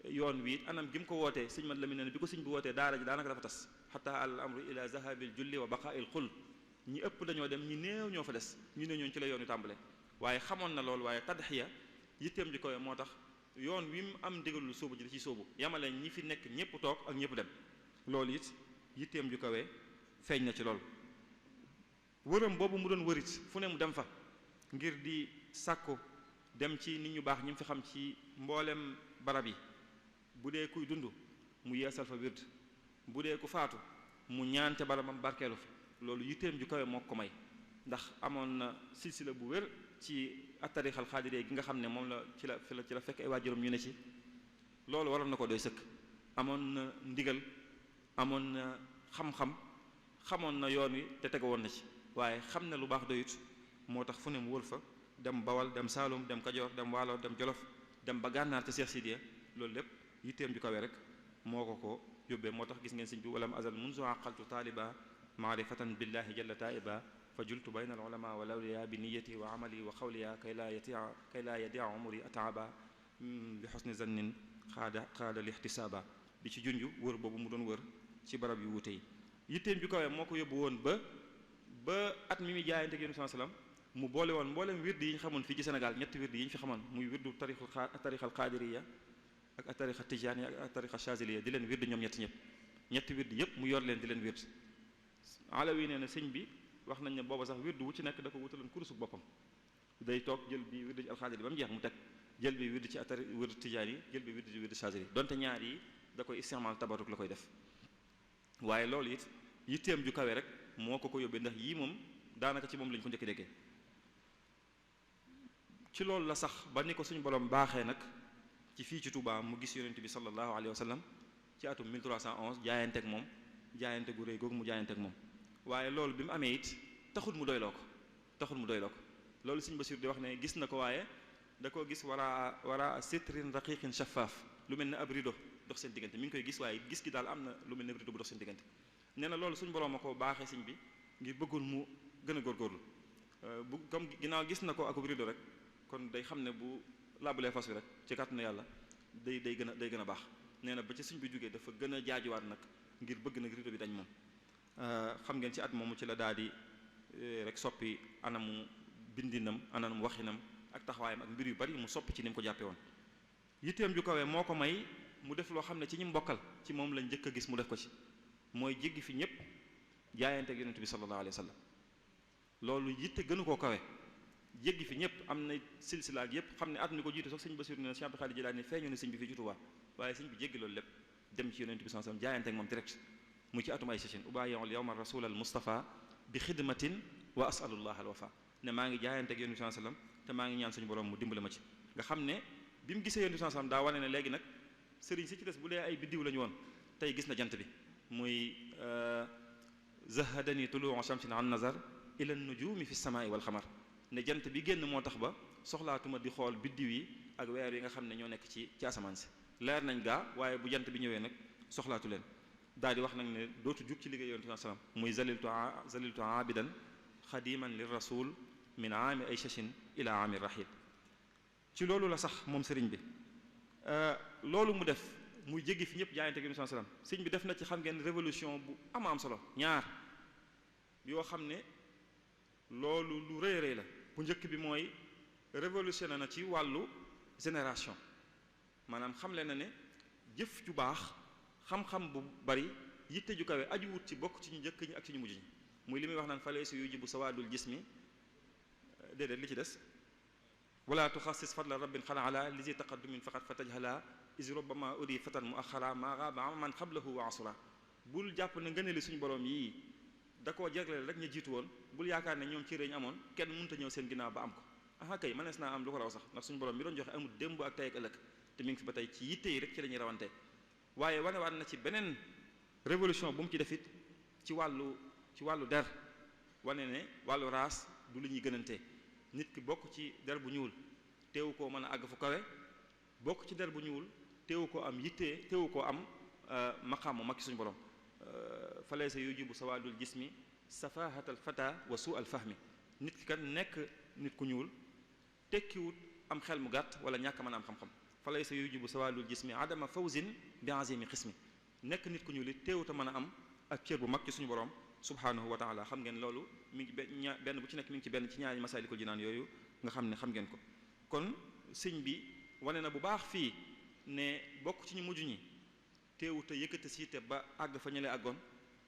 yoon wi anam gi mu ko wootee sëñ mat la mi ne bi ko sëñ bi wootee daara ji daanaka dafa tas xataa al amru ila zahabil julli wa baqaa'il xul ñi ëpp dañoo dem ñi néew ñoo fa des ñu ne ñooñu ci la yoon wi tàmbale waaye xamoon na loolu waaye tadxiya yitteem ji koy moo tax yoon wi mu am ndigalul sóobu ji da ciy sóobu yamale ñi fi nekk ñëpp toog ak ñëpp dem loolu it yitteem ji kawee feeñ na ci loolu wëram boobu mu doon wërit fu ne mu dem fa ngir di sàkku dem ci nit ñu baax ñi mu fi xam ci mboolem barab yi bu dee kuy dund mu yeesal fa wird bu dee ku faatu mu ñaan ca barabam barkeelu fa loolu yitteem ju kawe moo ko may ndax amoon na silsila bu wér ci attarixal xaadiree gi nga xam ne moom la ci la fekk ay waajuram ñu ne ci loolu waroon na ko doy sëkk amoon na ndigal amoon na xam-xam xamoon na yoon wi te tege woon na ci waaye xam ne lu baax doyut moo tax fu ne mu wër fa dem Bawal dem Saalum dem Kajoor dem Waalo dem Jolof dem ba Gànnaar te Seex Sidiya loolu lépp yitteem ju kawe rek moo ko yóbbee moo tax gis ngeen sëñ bi walam azal munzu aqaltu taaliba maarifatan billahi jalla taiba fa jultu bayna al ulama wal awliya bi niyati wa amali wa xawliya kay laa yadia umri ataaba bi xusni zannin xaada lixtisaaba di ci junj wër boobu mu doon wër ci barab yu wuute yi yitteem ju kawe moo ko yóbbu woon ba at mi muy jaayante ak Yonent bi sallam mu boole woon mboolem wirdi yi ñu xamoon fii ci Sénégal ñetti wirdi yi ñu fi xamoon muy wirdu tarixal qaadiriya ak tarixa tijaaniya ak tarixa chaziliya di leen wirdi ñoom ñetti wirdi yépp mu yor leen di leen wirdi alawi nee na sëñ bi wax nañ ne booba sax wirdu wu ci nekk da ko wutaloon kurusu boppam day toog jël bi wirdi ci alxaadiri ba mu jeex mu teg jël bi wirdi ci wirdi tijaan yi jël bi wirdi ci wirdi chazili donte ñaar yi da koy istimaal tabaruk la koy def waaye loolu it yitteem ju kawe rek moo ko yóbbee ndax yii moom daanaka ci moom lañ ko njëkk déggee ci loolu la sax ba ni ko suñu borom baaxee nag ci fii ci Touba mu gis yonent bi sallallahu alayhi wa sallam ci atum 1311 jaayante ak moom jaayante gu rëy googu mu jaayante ak moom waaye loolu bi mu amee it taxul mu doyloo ko loolu Sëñ Basiir di wax ne gis na ko waaye da koo gis wara sitrin raqiqin shaffaaf lu mel ne ab rido dox seen diggante mi ngi koy gis waaye gis gi daal am na lu mel ne ab rido bu dox seen diggante nee na loolu suñu borom a ko baaxee sëñ bi ngir bëggoon mu gën a góorgóorlu bu comme ginnaaw gis na ko ak ab rido rek kon day xam ne bu laabulee fas wi rek ci kàttanu yàlla day gën a baax nee na ba ci sëñ bi jógee dafa gën a jaajuwaat nag ngir bëgg nag rido bi dañ moom xam ngeen ci at moomu ci la daal di rek soppi anamu bindinam anamu waxinam ak taxawaayam ak mbir yu bari mu soppi ci ni mu ko jàppee woon yitteem ju kawee moo ko may mu def loo xam ne ci ñi mbokkal ci moom lañ njëkk a gis mu def ko ci mooy jéggi fi ñëpp jaayante ak yonent bi sallallahu alayhi wa sallam loolu yitte gënu koo kawe jéggi fi ñëpp am na silsilaak yëpp xam ne at mi ko jiitu sax sëñ Basiru ne Cheikh Abdou Khadir Jilaani feeñu ne sëñ bi fii ci Tuubaa waaye sëñ bi jéggi loolu lépp dem ci yonent bi sallallahu alayhi wa sallam jaayante ak moom direct mu ci atum ay sachin ubaayul yawma rasul al mustafa bi xidmatin wa asalullah al wafa ne maa ngi jaayante ak yonent bi sallallahu alayhi wa sallam te maa ngi ñaan suñu borom mu dimbale ma ci nga xam ne bi mu gisee yonent bi sallallahu alayhi wa sallam daa wane ne léegi nag sëriñ si ci des bu dee ay biddiw la ñu woon tey gis na jant bi muy zahadani tuluu shamsin an nazar ila nujumi fi samaai wal xamar ne jant bi génn moo tax ba soxlaatuma di xool biddiw yi ak weer yi nga xam ne ñoo nekk ci asamaan si leer nañ gaa waaye bu jant bi ñëwee nag soxlaatu leen daal di wax nag ne dootu jug ci liggéey yonent bi sallam muy zaliltu aabidan xadiman lir rasul min aami ay shashin ila aami rahil ci loolu la sax moom sëriñ bi loolu mu def muy jéggi fi ñëpp jaayante ak yonent bi sallam sëriñ bi def na ci xam ngeen révolution bu am solo ñaar yoo xam ne loolu lu rëy rëy la bu njëkk bi mooy révolutionné na ci wàllu génération maanaam xamle na ne jëf ju baax xam-xam bu bari yitte ju kawe aju wut ci bokk ci ñu njëkk ñi ak ci ñu mujj ñi muy li muy wax naan falaysa yujibu sawaadul jismi déedéet li ci des wala tuxassis fadla rabbin xala ala lisi taqaddumin faqat fa tajhala is rubbama udi fatan mu axara maa gaaba man xablahu wa asura bul jàpp ne ngëneeli suñu borom yii da koo jagleel rek ñu jiitu woon bul yaakaar ne ñoom ci réeñ amoon kenn mënut a ñëw seen ginnaaw ba am ko aha kay mënees naa am lu ko raw sax ndax suñu borom mi doon joxe amul démb ak tey ak ëllëg te mi ngi fi ba tey ci yitte yi rek ci la ñuy rawante waaye wanewaat na ci beneen révolution bu mu ci defit ci wàllu der wane ne wàllu race du lu ñuy gënante nit ki bokk ci der bu ñuul teewu koo mën a àgg fu kawe bokk ci der bu ñuul teewu koo am yitte teewu koo am maqaam mu mag ci suñu borom falaysa yujibu sawaadul jismi safahatal fata wa suu al fahmi nit ki kat nekk nit ku ñuul tekkiwut am xel mu gàtt wala ñàkk mën a am xam-xam falaysa yujibu sawaadul jismi adama fawzin bi azimi xismi nekk nit ku ñuul it teewut a mën a am ak cër bu mag ci suñu borom subhanahu wa taala xam ngeen loolu mi ngi benn bu ci nekk mi ngi ci benn ci ñaari masaalikul jinaan yooyu nga xam ne xam ngeen ko kon sëñ bi wane na bu baax fii ne bokk ci ñu mujj ñi teewut a yëkkati sa yitte ba àgg fa ñële àggoon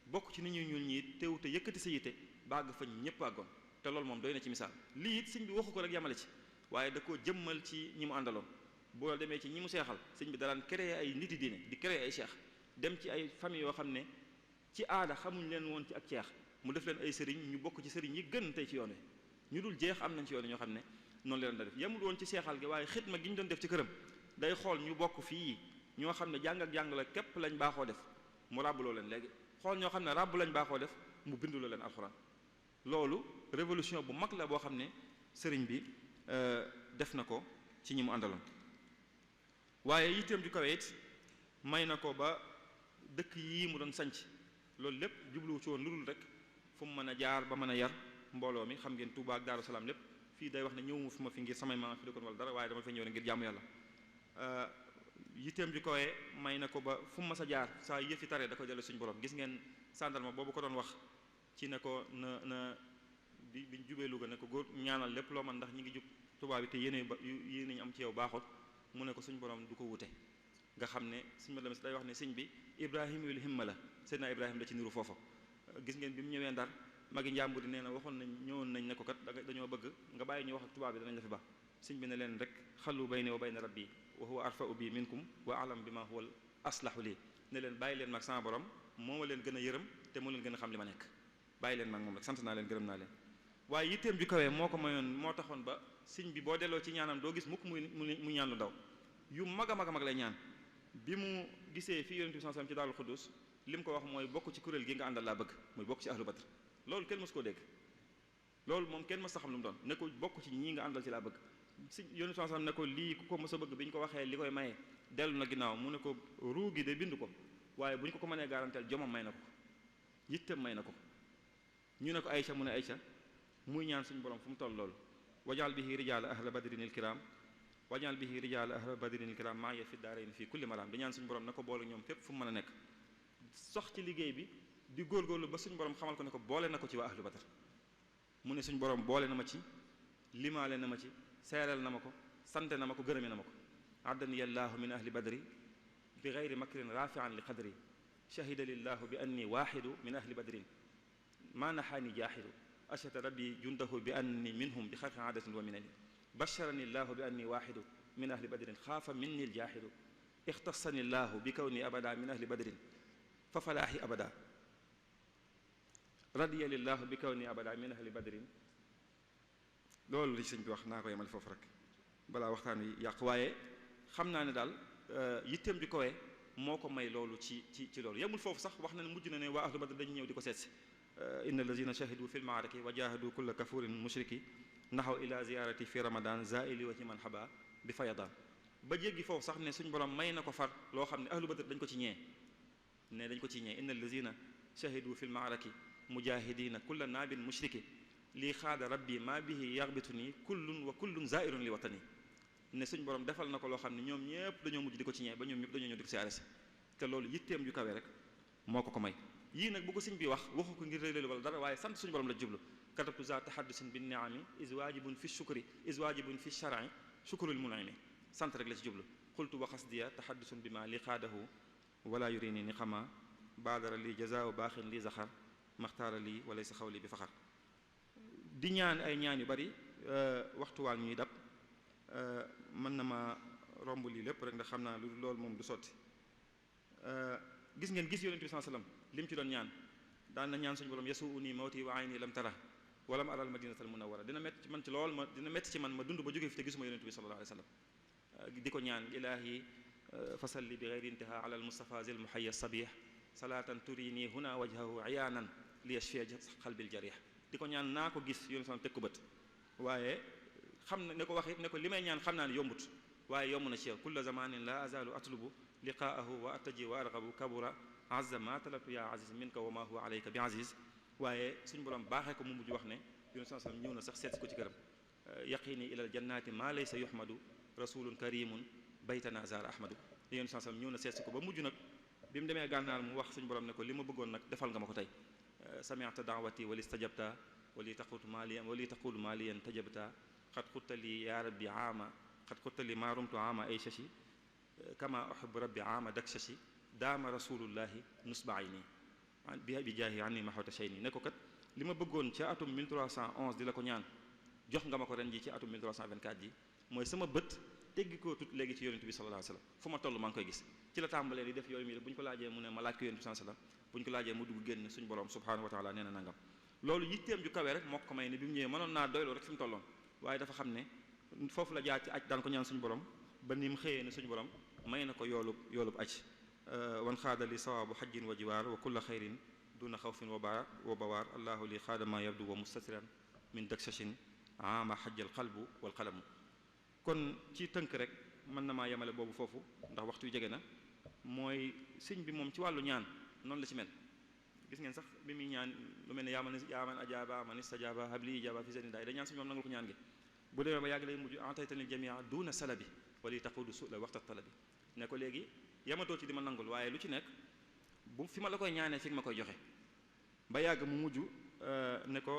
bokk ci nit ñu ñuul ñi teewut a yëkkati sa yitte ba àgg fa ñëpp àggoon te loolu moom doy na ci misaal lii it sëñ bi waxu ko rek yamale ci waaye da koo jëmmal ci ñi mu àndaloon boo demee ci ñi mu seexal sëñ bi daraan créer ay niti diine di créer ay cheikh dem ci ay famille yoo xam ne ci aada xamuñ leen woon ci ak ceex mu def leen ay sëriñ ñu bokk ci sëriñ yi gën tey ci yoon wi ñu dul jeex am nañ ci yoon ñoo xam ne noonu leen da def yemul woon ci seexal gi waaye xidma gi ñu doon def ci këram day xool ñu bokk fii ñoo xam ne jàng ak jàng la képp lañ baaxoo def mu ràbbuloo leen léegi xool ñoo xam ne ràbb lañ baaxoo def mu binduloo leen alxuraan loolu révolution bu mag la boo xam ne sëriñ bi def na ko ci ñi mu àndaloon waaye yitteem ju kawe it may na ko ba dëkk yii mu doon sanc loolu lépp jubluwu ci woon lu dul rek fu mu mën a jaar ba mën a yar mbooloo mi xam ngeen Tuubaa ak Daaru Salaam lépp fii day wax ne ñëwuma fi ma fi ngir samay maam fi dëkkoon wala dara waaye dama fay ñëw rek ngir jaamu yàlla yitteem ju kawee may na ko ba fu mu mas a jaar saa yëfi tare da koy dellu suñu borom gis ngeen sàndarma boobu ko doon wax ci ne ko na biñ jubee Louga ne ko góor ñaanal lépp loo man ndax ñi ngi jub Tuubaa bi te yéene ñu am ci yow baaxut mu ne ko suñu borom du ko wute nga xam ne suñu ma day wax ne sëñ bi Ibrahima yul himma la Seydina Ibrahima da ci niru foofa gis ngeen bi mu ñëwee Ndar magi njàmbur di nee na waxoon nañ ñëwoon nañ ne ko kat dañoo bëgg nga bàyyi ñu wax ak tubaab bi danañ la fi ba sëñ bi ne leen rek xallu bayni wa bayna rabbi wa huwa arfa'u bi minkum wa alam bi ma huwa al aslahu lii ne leen bàyyi leen mag sama borom moo ma leen gën a yërëm te moo leen gën a xam li ma nekk bàyyi leen mag moom rek sant naa leen gërëm naa leen waaye yitteem ju kawee moo ko mayoon moo taxoon ba sëñ bi boo delloo ci ñaanam doo gis mukk mu ñaan lu daw yu mag a mag a mag lay ñaan bi mu gisee fii yonent bi sallallahu alayhi wasallam ci Daarul Xuddus li mu ko wax mooy bokk ci kuréel gi nga àndal laa bëgg mooy bokk ci ahlu badr loolu kenn mës koo dégg loolu moom kenn mës sa xam lu mu doon ne ko bokk ci ñii nga àndal ci laa bëgg si yonent bi sallallahu alayhi wasallam ne ko lii ku ko mës a bëgg bi ñu ko waxee li koy maye dellu na ginnaaw mu ne ko ruu gi de bind ko waaye bu ñu ko mënee garanteel jomam may na ko yittam may na ko ñu ne ko Aysa mu ne Aysa muy ñaan suñu borom fu mu toll loolu wajal bihi rijaala ahla badrinil kiram wajal bihi rijaala ahla badrinil kiram maa ya fi daarayni fii kulli maram di ñaan suñu borom na ko boole ñoom fépp fu mu mën a nekk sox ci liggéey bi di góorgóorlu ba suñu borom xamal ko ne ko boole na ko ci waa ahlu badr mu ne suñu borom boole na ma ci limaale na ma ci seereel na ma ko sante na ma ko gërëme na ma ko addani allahu min ahli badri bi gayri makrin rafian li qadri shahida lillahu bi anni waaxidu min ahli badrin ma naxaani jaaxidu ashhadu rabbi jundahu bi anni minhum bi xarqi aadatin wa minani basharani llahu bi anni waaxidu min ahli badrin xaafa minni aljaaxidu ixtasani llahu bi kawni abada min ahli badrin fa falaaxi abada radiya lillahu bi kawni abada min ahli badrin loolu li sëñ bi wax naa ko yemal foofu rek balaa waxtaan wi yàq waaye xam naa ne daal yitteem di kowee moo ko may loolu ci loolu yemul foofu sax wax na ne mujj na ne waa ahlu badr dañu ñëw di ko seetsi inna allazina shahidu fi lmaaraki wa jahadu kulla kafurin mushriki naxaw ila ziyarati fi ramadan zaili wa ci man xaba bi fayadan ba jéggi foofu sax ne suñ borom may na ko far loo xam ne ahlu badr dañ ko ci ñee ne dañ ko ci ñee inna allazina shahidu fi lmaaraki mujahidina kulla naabin mushriki lii xaada rabbi maa bihi yaxbitu nii kullun wa kullun zairun li watani ne suñ borom defal na ko loo xam ne ñoom ñëpp dañoo mujj di ko ci ñee ba ñoom ñëpp dañoo ñëw di ko siyaare si te loolu yitteem ju kawe rek moo ko ko may yii nag bu ko sëñ bi wax waxu ko ngir réyléelu wala dara waaye sant suñu borom la jublu katabtu za tahaddusin bin niami is waajibun fi shukri is waajibun fi shar'i shukrul mun'imi sant rek la ci jublu qultu wa xasdiya tahaddusun bi ma li xaadahu wala yurini ni xama baadara li jazaau baaxin li zaxar maxtaara lii wala sa xawli bi faxar di ñaan ay ñaan yu bari waxtu waa ñuy dab mën na ma romb lii lépp rek ndax xam naa lu loolu moom du sotti gis ngeen gis yonent bi sallallahu alayhi wasallam li mu ci doon ñaan daan na ñaan suñu borom yasuuni mawti wa ayni lam tara walam aral madinatal munawwara dina métti ci man ci lool ma dina métti ci man ma dund ba jógee fi te gisuma yonent bi sallallahu alayhi wasallam di ko ñaan ilaahi fasalli bi ghayri intihaa ala al mustafa zil muhayya sabih salaatan turini huna wajhahu iyaanan li yashfiya qalbil jarih di ko ñaan naa ko gis yonent sallam teg ko bët waaye xam na ne ko wax it ne ko li may ñaan xam naa ne yombut waaye yomb na ci yow kulla zamanin la azalu atlubu liqaahu wa attaji wa arghabu kabura azza ma talabtu ya aziz minka wa ma huwa alayka bi aziz waaye suñu borom baaxee ko mu mujj wax ne yonent sallam ñëw na sax seet si ko ci këram yaqini ilal jannati ma laysa yuhmadu rasulun karimun baytana zar ahmadu yonent sallam ñëw na seet si ko ba mujj nag bi mu demee gànnaar mu wax suñu borom ne ko li ma bëggoon nag defal nga ma ko tey sami'ta da'wati wali stajabta wali taqulu maliyan tajabta xat xuttali ya rabbi aama xat xuttali ma rumtu aama ay shashi kama uhibbu rabbi aama dak shashi daama rasulullahi nusba ayni bi jaahi anni mahawta shayni ne ko kat li ma bëggoon ci atum 1311 di la ko ñaan jox nga ma ko ren ji ci atum 1324 ji mooy sama bët teggi koo tut léegi ci yonent bi sallallahu alayhi wasallam fu ma toll maa ngi koy gis ci la tàmbalee di def yooyu mi def bu ñu ko laajee mu ne ma laaj ko yonent bi sallallahu alayhi wasallam bu ñu ko laajee mu dugg génn suñu borom subhanahu wa taala nee na nangam loolu yitteem ju kawee rek moo ko may ne bi mu ñëwee mënoon naa doyloo rek fi mu tolloon waaye dafa xam ne foofu la jaar ci aj daan ko ñaan suñu borom ba ni mu xëyee ne suñu borom may na ko yoolub aj wan xaadali sawaabu xajjin wa jiwaar wa kulla xayrin duna xawfin wa bawaar allahu li xaadama yabdu wa mustatiran min daksashin ama xajjal qalbu wal qalamu kon ci tënk rek mën na maa yemale boobu foofu ndax waxtu yu jege na mooy sëñ bi moom ci wàllu ñaan noonu la ci mel gis ngeen sax bi muy ñaan lu mel ne yaaman ajaaba man istajaaba habli ijaaba fi seni daay da ñaan suñu moom nangul ko ñaan gi bu demee ba yàgg lay mujj entaytanil jamia duna salabi wali taqudu su la waxta talabi ne ko léegi yamatoo ci di ma nangul waaye lu ci nekk bu fi ma la koy ñaanee fi ma koy joxe ba yàgg mu mujj ne ko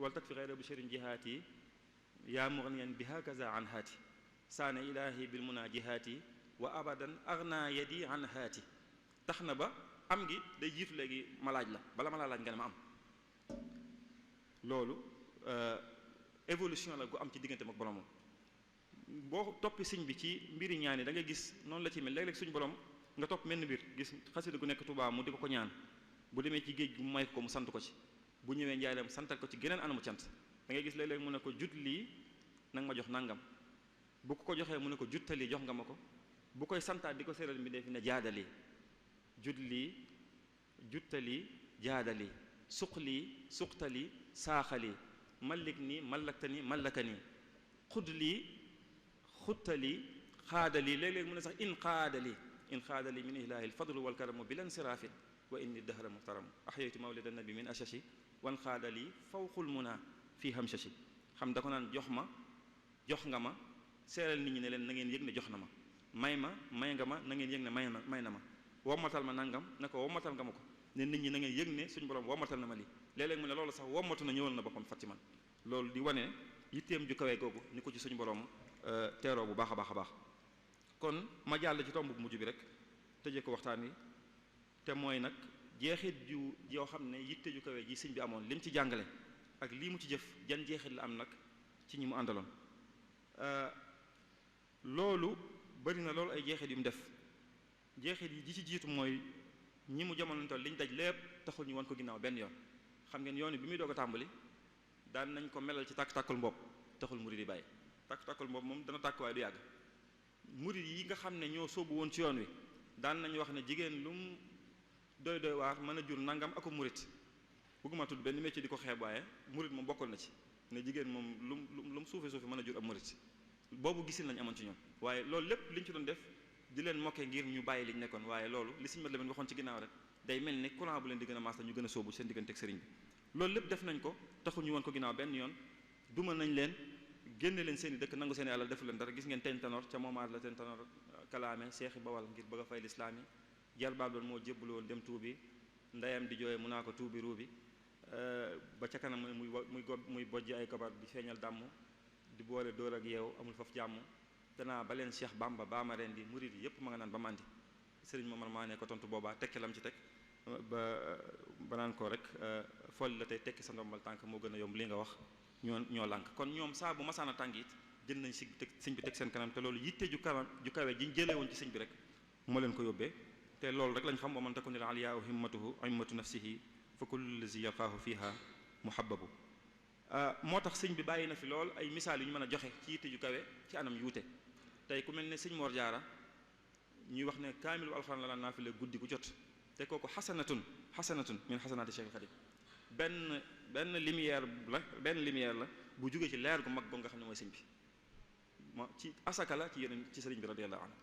wal tak fi xayra bu sherin jihaati yaa mughniyan bi hakaza an haati saana ilahi bil muna jihaati wa abadan agna yadi an haati tax na ba am gi day jiitu léegi ma laaj la bala ma laa laaj nga ne ma am loolu évolution la gu am ci diggante ak boromam boo toppi sëñ bi ci mbiri ñaan yi da ngay gis noonu la ci mel léeg-léeg suñu borom nga topp menn mbir gis xasida gu nekk Tuubaa mu di ko ñaan bu demee ci géej gu may ko mu sant ko ci bu ñëwee njaareem santal ko ci geneen anamu cant da ngay gis léeg-léeg mu ne ko jut lii nanga ma jox nangam bu ko joxee mu ne ko juttali jox nga ma ko bu koy santaat di ko séeral mi dee fi ne jaadali jut lii juttali jaadali suqlii suqtali saaxali mallik nii mallaktani mallakani xudd lii xuttali xaadali léeg-léeg mu ne sax in xaadali min ilahi alfadlu walkaramu bilan sirafin wa inni dahra muhtaramu ahyaytu mawlida nabi min ashashi wan xaadali fawqul muna fii hamshashi xam da ko naan jox nga ma seeral nit ñi ne leen na ngeen yëg ne jox na ma may nga ma na ngeen yëg ne may na ma wommatal ma nangam ne ko wommatal nga ma ko ne nit ñi na ngeen yëg ne suñu borom wommatal na ma lii léeg-léeg mu ne loolu sax wommatu na ñëwal na boppam fat ci man loolu di wane yitteem ju kawee googu ni ko ci suñu borom teeroo bu baax a baax a baax kon ma jàll ci tomb bu mujj bi rek tëjee ko waxtaan wi te mooy nag jeexit ju yoo xam ne yitte ju kawee ji sëñ bi amoon lim ci jàngale ak lii mu ci jëf jan jeexit la am nag ci ñi mu àndaloon loolu bari na loolu ay jeexit yu mu def jeexit yi ji ci jiitu mooy ñi mu jamonoonteel liñ daj lépp taxul ñu wan ko ginnaaw benn yoon xam ngeen yoon bi muy doog a tàmbali daan nañ ko melal ci tàkk-tàkkul mbopp taxul murid yi bàyyi tàkk-tàkkul mbopp moom dana tàkk waaye du yàgg murid yi nga xam ne ñoo sóobu woon ci yoon wi daan nañu wax ne jigéen lu mu doy waar mën a jur nangam aku murid bëgguma tudd benn métier di ko xeeb waaye murid moom bokkal na ci ne jigéen moom lu mu suufe mën a jur ab murid boobu gisin lañ amoon ci ñoom waaye loolu lépp liñ ci doon def di leen mokkee ngir ñu bàyyi liñ nekkoon waaye loolu li Sëriñ Mat Lamin waxoon ci ginnaaw rek day mel ni courant bu leen di gën a maas la ñu gën a sóobu seen diggante ak sëriñ bi loolu lépp def nañ ko taxul ñu woon ko ginnaaw benn yoon duma nañ leen génne leen seen i dëkk nangu seen i alal defu leen dara gis ngeen Teeñ Tanoor ca moomaat la Teeñ Tanoor kalaame seexi bawal ngir bëgg a fay lislaam yi jarbaab doon moo jébbalu woon dem tuubi ndeyam di jooye mu naa ko tuubi ruubi ba ca kanam muy bojj ay kabar di feeñal dàmm di boole dóor ak yeew amul foofu jàmm danaa ba leen Cheikh Bamba baa ma ren di murid yi yépp ma nga naan ba màndi sëriñ Momar maa ne ko tontu boobaa tekki lam ci teg ba naan ko rek folli la tey tekki sa ndombal tànk moo gën a yomb li nga wax ñoo lànk kon ñoom saa bu masaana tàng it jël nañ sëñ bi teg seen kanam te loolu yitte ju kawe jiñ jëlee woon ci sëñ bi rek moo leen ko yóbbee te loolu rek lañ xam wa man takunil aliyaa himmatuhu himmatu nafsihi fa kullu lazi yalqaahu fiha muhabbabu moo tax sëñ bi bàyyi na fi lool ay misaal yu ñu mën a joxe ci yitte ju kawe ci anam yuute tey ku mel ne sëñ Mor Jaara ñuy wax ne kaamilu alxuraan la naafile guddi gu jot te kooku xasanatun min xasanaati Cheikh Xadim benn lumière la bu jógee ci leer gu mag boo nga xam ne mooy sëñ bi moo ci asaka la ci yeneen ci sëriñ bi radiyallahu anhu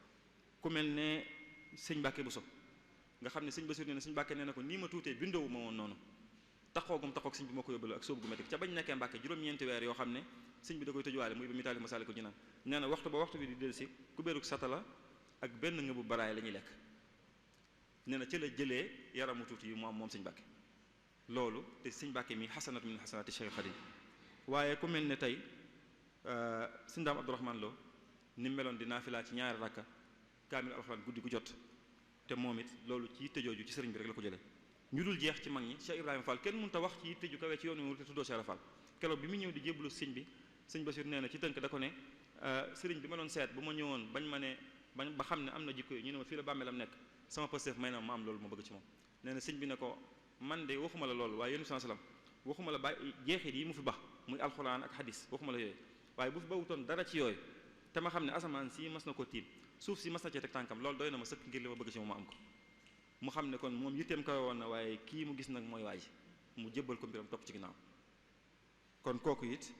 ku mel ne sëñ Mbàkke Buso nga xam ne sëñ Basiru nee na sëñ Mbàkke nee na ko nii ma tuutee bindoowu ma woon noonu taxoogum taxoog sëñ bi moo ko yóbbaloo ak sóobu gu métti ca bañ nekkee Mbàkke juróom-ñeenti weer yoo xam ne sëñ bi da koy tëjuwaale muy ba mitaali Masaalikul Jinaan nee na waxtu bi di dellusi kubéeruk satala ak benn nga bu baraay la ñuy lekk nee na ci la jëlee yaramu tuuti yi mu am moom sëñ Mbàkke loolu te sëñ Mbàkke mi xasanatu min xasanaati Cheikh Xadim waaye ku mel ne tey sëñ Daam Abdourahmane Lo ni meloon di naafilaa ci ñaari rakka kaamil alxuraan guddi gu jot te moom it loolu ci yitte jooju ci sëriñ bi rek la ko jëlee ñu dul jeex ci mag ñi Cheikh Ibrahima Fall kenn mënut a wax ci yitte ju kawe ci yoonu mu te tuddoo Cheikh Fall keroog bi mu ñëw di jébbalu sëñ bi sëñ Basiir nee na ci tënk da ko ne sëriñ bi ma doon seet bu ma ñëwoon ba xam ne am na jikko yi ñu ne ma fii la bàmmeelam nekk sama pësteef may na ma am loolu ma bëgg ci moom nee na sëñ bi ne ko man de waxuma la loolu waaye yéen bi sallam waxuma la bàyyi jeexit yi mu fi bax muy alxuraan ak hadis waxuma la yooyu waaye bu fi bawutoon dara ci yooyu te ma xam ne asamaan si mas na ko tiim suuf si mas na cee teg tànkam loolu doy na ma sëkk ngir li ma bëgg ci moom ma am ko mu xam ne kon moom yitteem kawe woon na waaye kii mu gis nag mooy waay mu jébbal ko mbiram topp ci ginnaaw kon kooku it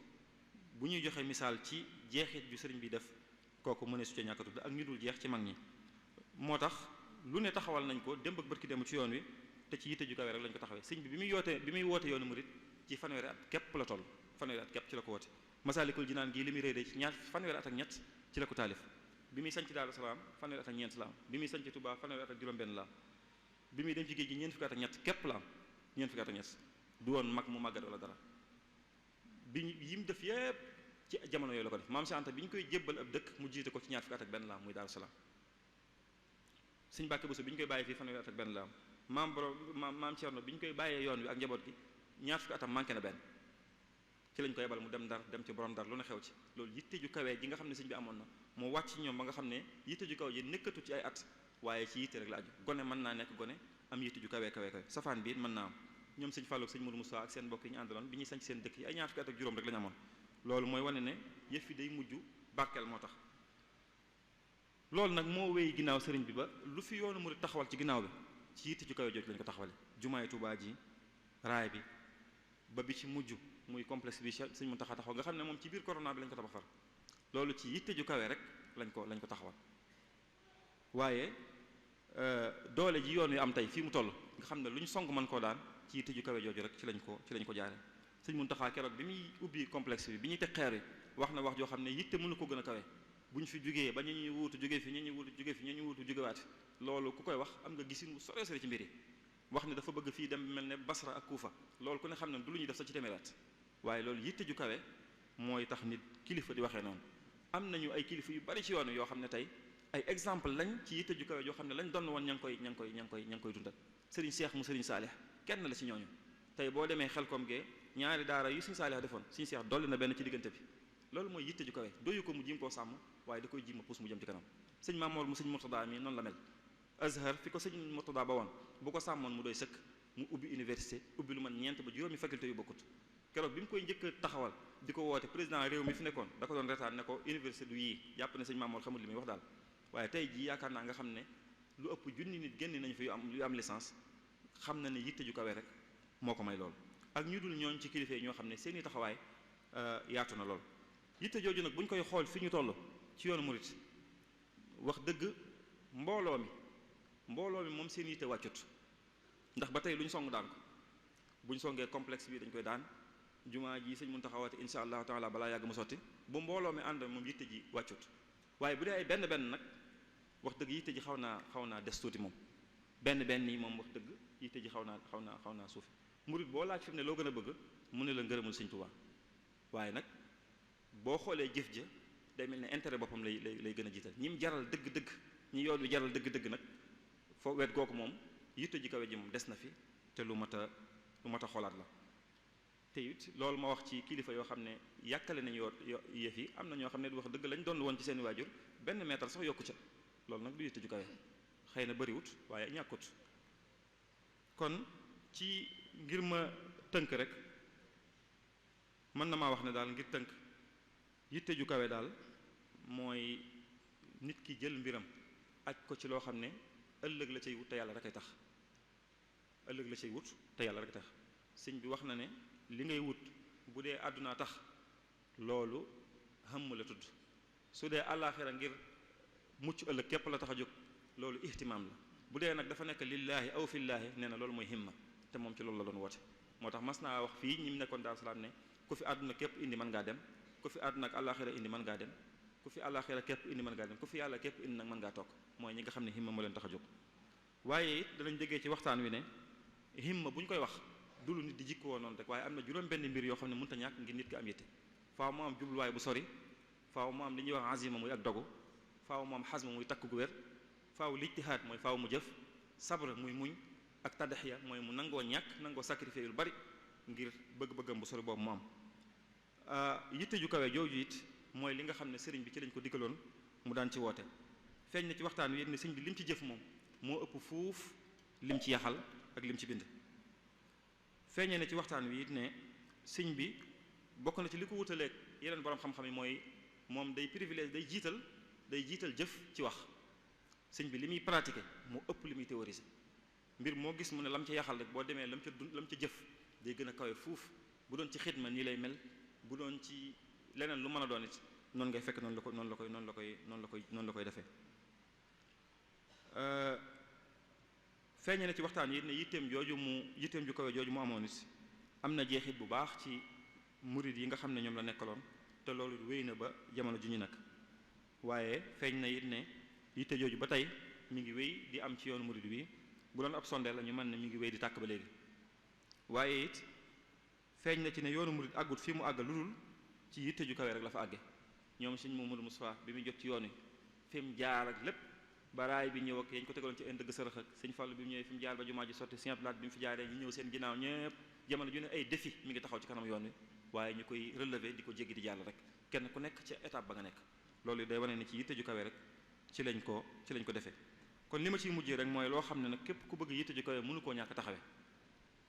bu ñuy joxe misaal ci jeexit ju sëriñ bi def kooku mëne su ca ñàkk a tudd ak ñu dul jeex ci mag ñi moo tax lu ne taxawal nañ ko démb ak bërki dem ci yoon wi te ci yitte ju kawe rek lañ ko taxawee sëñ bi bi muy woote yoonu murit ci fanweeri at képp la toll fanweeri at képp ci la ko woote Masaalikul Jinaan gii li muy réy ci ñaar fanweeri at ak ñett ci la ko taalif bi muy sanc Daaru Salaam fanweeri at ak ñeent la am bi muy sanc Tuubaa fanweeri at ak juróom-benn la am bi muy dem ci géej gi ñeent fukki at ak ñett képp la am ñeent fukki at ak ñett du woon mag mu màggat wala dara yi mu def yépp ci jamono yooyu la ko def maam Cheikh Anta bi ñu koy jébbal ab dëkk mu jiite ko ci ñaar fukki at ak benn la am muy Daaru Salaam sëñ Mbàkke Buso bi ñu koy bàyyi fii fanweeri at ak benn la am maam Cerno bi ñu koy bàyyee yoon wi ak njaboot gi ñaar fukki atam manqué na benn ci lañ ko yebal mu dem Ndar dem ci borom Ndar lu ne xew ci loolu yitte ju kawee ji nga xam ne sëñ bi amoon na moo wàcc ci ñoom ba nga xam ne yitte ju kawe ji nekkatu ci ay at waaye ci yitte rek la aju gone mën naa nekk gone am yitte ju kawe safaan bi it mën naa am ñoom sëñ Fallou ak sëñ Mourou Moussa ak seen mbokk yi ñu àndaloon bi ñuy sanc seen dëkk yi ay ñaar fukki at ak juróom rek la ñu amoon loolu mooy wane ne yëf yi day mujj barkeel moo tax loolu nag moo wéy ginnaaw sëriñ bi ba lu fi yoonu murid taxawal ci ginnaaw bi ci yitte ju kawe jooju lañ ko taxawale jumaay Tuubaa ji raay bi ba bi ci mujj muy complexe bi sëñ Muntaxa taxaw nga xam ne moom ci biir corona bi lañ ko tabax far loolu ci yitte ju kawe rek lañ ko taxawal waaye doole ji yoon wi am tey fii mu toll nga xam ne lu ñu song mën koo daan ci yitte ju kawe jooju rek ci lañ ko jaare sëñ Muntaxa keroog bi muy ubbi complexe bi ñuy teg xeer wi wax na wax joo xam ne yitte mënu ko gën a kawe bu ñu fi jógee ba ñu ñuy wuutu jógee fi ñu ñuy wuutu jógee fi ñu ñuy wuutu jógewaat loolu ku koy wax am nga gisin bu sore sore ci mbir yi wax ne dafa bëgg fii dem mel ne Basra ak Kuufa loolu ku ne xam ne du lu ñuy def sax ci téeméeraat waaye loolu yitte ju kawe mooy tax nit kilifa di waxee noonu am nañu ay kilifa yu bari ci yoon yoo xam ne tey ay exemple lañ ci yitte ju kawe yoo xam ne lañ doon woon ña ngi koy dundal sëriñ Seex mu sëriñ Saalix kenn la ci ñooñu tey boo demee Xelkom gee ñaari daara yu sëriñ Saalix defoon sëriñ Seex dolli na benn ci diggante bi loolu mooy yitte ju kawe doyu ko mu jim koo sàmm waaye da koy jim ma puus mu jëm ci kanam sëñ Maamoor mu sëñ Murtada mi noonu la mel Azhar fi ko sëñ Murtada ba woon bu ko sàmmoon mu doy sëkk mu ubbi université ubbi lu man ñeent ba juróomi faculté yu bokkut keroog bi mu koy njëkk taxawal di ko woote président réew mi fi nekkoon da ko doon retaan ne ko université du yii jàpp ne sëñ Maamoor xamul li muy wax daal waaye tey jii yaakaar naa nga xam ne lu ëpp junni nit génn nañu fi yu am licence xam na ne yitte ju kawe rek moo ko may lool ak ñu dul ñooñ ci kilifa yi ñoo xam ne seeni taxawaay yaatu na lool yitte jooju nag bu ñu koy xool fi ñu toll ci yoonu murit wax dëgg mbooloo mi moom seen yitte wàccut ndax ba tey lu ñu song daan ko bu ñu songee complexe bi dañ koy daan jumaa ji sëñ Muntaxa woote insha allahu taala balaa yàgg mu sotti bu mbooloo mi ànd moom yitte ji wàccut waaye bu dee ay benn nag wax dëgg yitte ji xaw naa des tuuti moom benn yi moom wax dëgg yitte ji xaw naa suufi murit boo laaj fi mu ne loo gën a bëgg mu ne la ngërëmul Sëñ Tuubaa waaye nag boo xoolee jëf ja day mel ne intérêt boppam lay gën a jiital ñi mu jaral dëgg-dëgg ñi yoon wi jaral dëgg-dëgg nag foo wet googu moom yitte ji kawe ji moom des na fi te lu mat a xoolaat la te it loolu ma wax ci kilifa yoo xam ne yàkkale nañu yëf yi am na ñoo xam ne du wax dëgg lañ doon woon ci seen waajur benn mètre sax yokku ca loolu nag du yitte ju kawe xëy na bëriwut waaye ñàkkut kon ci ngir ma tënk rek mën na maa wax ne daal ngir tënk yitte ju kawe daal mooy nit ki jël mbiram aj ko ci loo xam ne ëllëg la cay wut te yàlla rek ay tax ëllëg la cay wut te yàlla rek tax sëñ bi wax na ne li ngay wut bu dee àdduna tax loolu xëmm la tudd su dee àllaaxira ngir mucc ëllëg képp la tax a jóg loolu ihtimaam la bu dee nag dafa nekk lillaahi aw fillaahi nee na loolu mooy himma te moom ci loolu la doon woote moo tax mas naa wax fii ñi mu nekkoon Daaru Salaam ne ku fi àdduna képp indi mën ngaa dem ku fi àdduna ak àllaaxira indi mën ngaa dem ku fi àllaaxira képp indi mën ngaa dem ku fi yàlla képp indi nag mën ngaa toog mooy ñi nga xam ne himma moo leen tax a jóg waaye it danañ déggee ci waxtaan wi ne himma bu ñu koy wax du lu nit di jikkoo noonu rek waaye am na juróom benn mbir yoo xam ne mënut a ñàkk ngir nit ki am yitte faaw mu am jubluwaay bu sori faaw mu am li ñuy wax azima muy ak dogu faaw mu am xasma muy takk gu wér faaw lijtihaad mooy faaw mu jëf sabra muy muñ ak tadaxiya mooy mu nangoo ñàkk nangoo sacrifier lu bari ngir bëgg-bëggam bu sori boobu mu am yitte ju kawe jooju it mooy li nga xam ne sëriñ bi ci lañ ko diggaloon mu daan ci woote feeñ na ci waxtaan wi ne sëriñ bi lim ci jëf moom moo ëpp fuuf lim ci yaxal ak lim ci bind feeñee na ci waxtaan wi it ne sëriñ bi bokk na ci li ko wutaleeg yeneen borom xam-xam yi mooy moom day privilège day jiital jëf ci wax sëriñ bi li muy pratiquer moo ëpp li muy théoriser mbir moo gis mu ne lam ca yaxal rek boo demee lam ca jëf day gën a kawe fuuf bu doon ci xidma nii lay mel bu doon ci leneen lu mën a doon it noonu ngay fekk noonu la koy defee feeñe na ci waxtaan yi ne yitteem ju kawe jooju mu amoon it am na jeexit bu baax ci murid yi nga xam ne ñoom la nekkaloon te loolu wéy na ba jamono ju ñu nag waaye feeñ na it ne yitte jooju ba tey mi ngi wéy di am ci yoonu murid bi bu doon ab sondeel la ñu mën ne mi ngi wéy di tàkk ba léegi waaye it feeñ na ci ne yoonu murid àggut fii mu àgg lu dul ci yitte ju kawe rek la fa àgge ñoom sëñ Mamadou Moustapha bi muy jot ci yoon wi fi mu jaar ak lépp baraay bi ñëw ak yañ ko tegaloon ci indëgg sërëx ak sëñ Fallu bi mu ñëwee fi mu jaar ba jumaa ji sotti Sëñ Abdou Lahad bi mu fi jaaree ñu ñëw seen ginnaaw ñëpp jamono ju ne ay défi mi ngi taxaw ci kanam yoon wi waaye ñu koy relever di ko jéggi di jàll rek kenn ku nekk ci étape ba nga nekk loolu day wane ne ci yitte ju kawe rek ci lañ ko defee kon li ma ciy mujjee rek mooy loo xam ne nag képp ku bëgg yitte ju kawe mënu koo ñàkk taxawe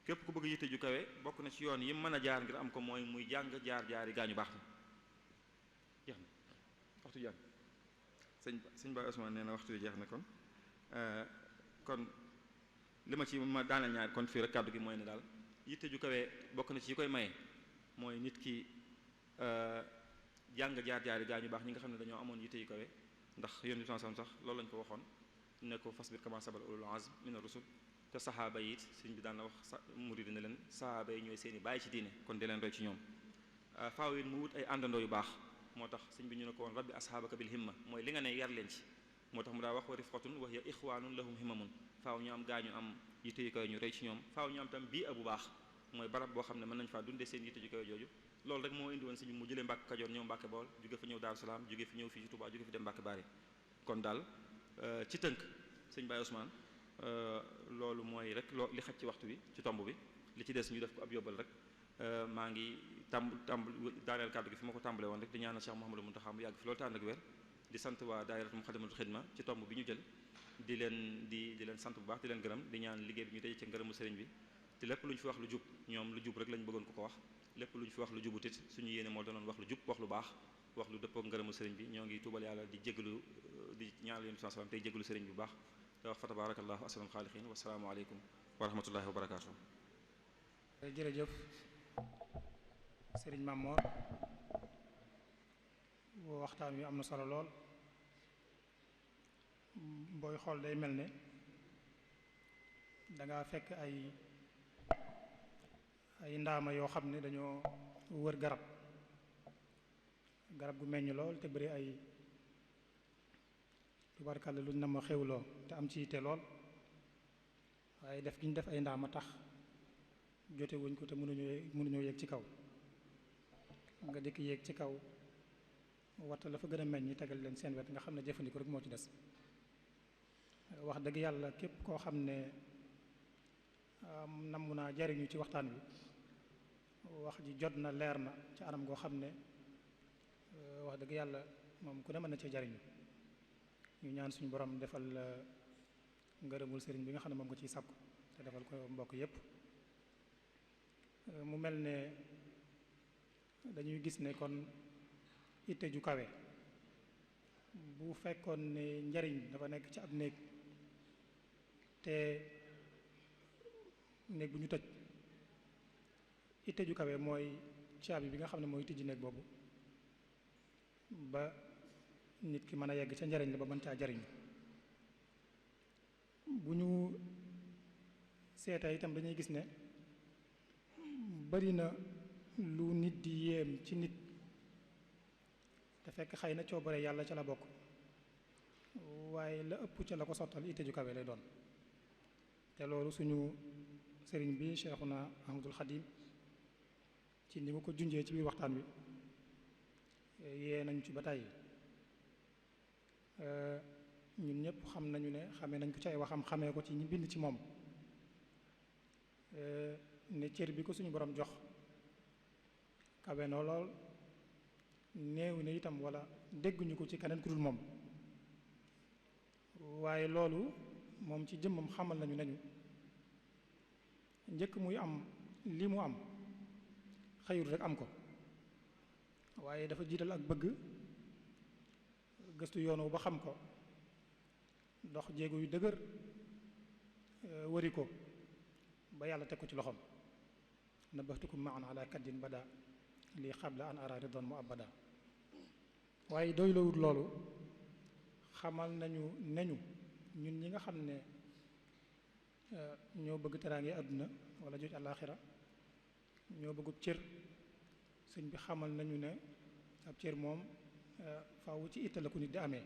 képp ku bëgg yitte ju kawe bokk na ci yoon yi mën a jaar ngir am ko mooy muy jàng jaar-jaari gaañu baax na jeex na waxtu jàng sëñ Baye Ousmane nee na waxtu wi jeex na kon li ma ci ma daaneel ñaar kon fii rek kàddu gi mooy ne daal yitte ju kawe bokk na ci yi koy maye mooy nit ki jàng jaar-jaari gaañu baax ñi nga xam ne dañoo amoon yitte yu kawe ndax yéen sax loolu lañ ko waxoon ne ko fasbir kama sabara ulul azm mina rusul te saxaaba yi it sëñ bi daan na wax murid ne leen saxaaba yi ñooy seeni bàyyi ci diine kon di leen roy ci ñoom faaw it mu wut ay àndandoo yu baax moo tax sëñ bi ñu ne ko woon rabbi asxaabaka bil himma mooy li nga ne yar leen ci moo tax mu daa wax wa rifqatun wa hiya ixwaanun lahum himmamun faaw ñu am gaañu am yitte yu kawe ñu rey ci ñoom faaw ñu am tam bii bu baax mooy barab boo xam ne mën nañ faa dundee seen yitte ju kawe jooju loolu rek moo indi woon sëñ bi mu jëlee Mbàkke Kajoor ñëw Mbàkke Bawol jóge fa ñëw Daaru Salaam jóge fi ñëw fii ci Touba jóge fi dem Mbàkke Bari kon daal ci tënk sëñ Baye Ousmane loolu mooy rek li xaj ci waxtu bi ci tomb bi li ci des ñu def ko ab yóbbal rek maa ngi daaneel kàddu gi fi ma ko tàmbale woon rek di ñaanal Cheikh Mouhamadou Mountakha mu yàgg fi loolu te ànd ak wér di sant waa daayiratu Muxaddamatul Xidma ci tomb bi ñu jël di leen sant bu baax di leen gërëm di ñaan liggéey bi ñu tëj ci ngërëmu sëriñ bi te lépp lu ñu fi wax lu jub ñoom lu jub rek lañ bëggoon ko wax lépp lu ñu fi wax lu jubut it suñu yéene moo doonoon wax lu jub wax lu baax wax lu dëppoo ngërëmu sëriñ bi ñoo ngi tuubal yàlla di jégalu di ñaanal yéen sallam tey jégalu sëriñ bi bu baax te wax fa tabarakallahu asalaam xaaliqiin wasalaamu aleykum wa rahmatullahi wa barakaatu. jërëjëf sëriñ Mamor waxtaan wi am na solo lool booy xool day mel ne danga fekk ay ndaama yoo xam ne dañoo wër garab gu meññ lool te bëri ay tubarkalla luñ na ma xewloo te am ci yitte lool waaye def gi ñu def ay ndaama tax jote wuñ ko te mënuñoo yéeg ci kaw nga dikk yéeg ci kaw waxta la fa gën a meññ ñi tegal leen seen wet nga xam ne jëfandiku rek moo ci des. wax dëgg yàlla képp koo xam ne namm naa jariñu ci waxtaan wi wax ji jot na leer na ci anam goo xam ne wax dëgg yàlla moom ku ne mën na cee jariñu ñu ñaan suñu borom defal ngërëmul sëriñ bi nga xam ne moom nga ciy sàkku te defal ko mbokk yépp. mu mel ne dañuy gis ne kon itte ju kawe bu fekkoon ne njariñ dafa nekk ci ab néeg te néeg bu ñu tëj itte ju kawe mooy caabi bi nga xam ne mooy tijji néeg boobu ba nit ki mën a yegg ca njariñ la ba mën caa jariñ. bu ñu seeta itam dañuy gis ne bari na lu nit di yéem ci nit te fekk xëy na coobare yàlla ca la bokk waaye la ëpp ca la ko sottal itte ju kawe lay doon. te loolu suñu sëriñ bi Cheikhuna Ahmadul Xadim ci ni mu ko junjee ci biir waxtaan wi yee nañ ci ba tàyyi. ñun ñëpp xam nañu ne xamee nañ ko ci ay waxam xamee ko ci ñi bind ci moom ne cër bi ko suñu borom jox kawe na lool néew na itam wala dégguñu ko ci keneen ku dul moom. waaye loolu moom ci jëmmam xamal nañu njëkk muy am li mu am xëyul rek am ko waaye dafa jiital ak bëgg gëstu yoonu ba xam ko dox jéego yu dëgër wari ko ba yàlla teg ko ci loxoom. nabaxtukum maan ala kaddin bada lii xabla an ara ridwan mu abada. waaye doy lawut loolu xamal nañu ñun ñi nga xam ne ñoo bëgg teraange àdduna wala joj àllaaxira ñoo bëggub cër sëñ bi xamal nañu ne ab cër moom faaw ci itte la ko nit di amee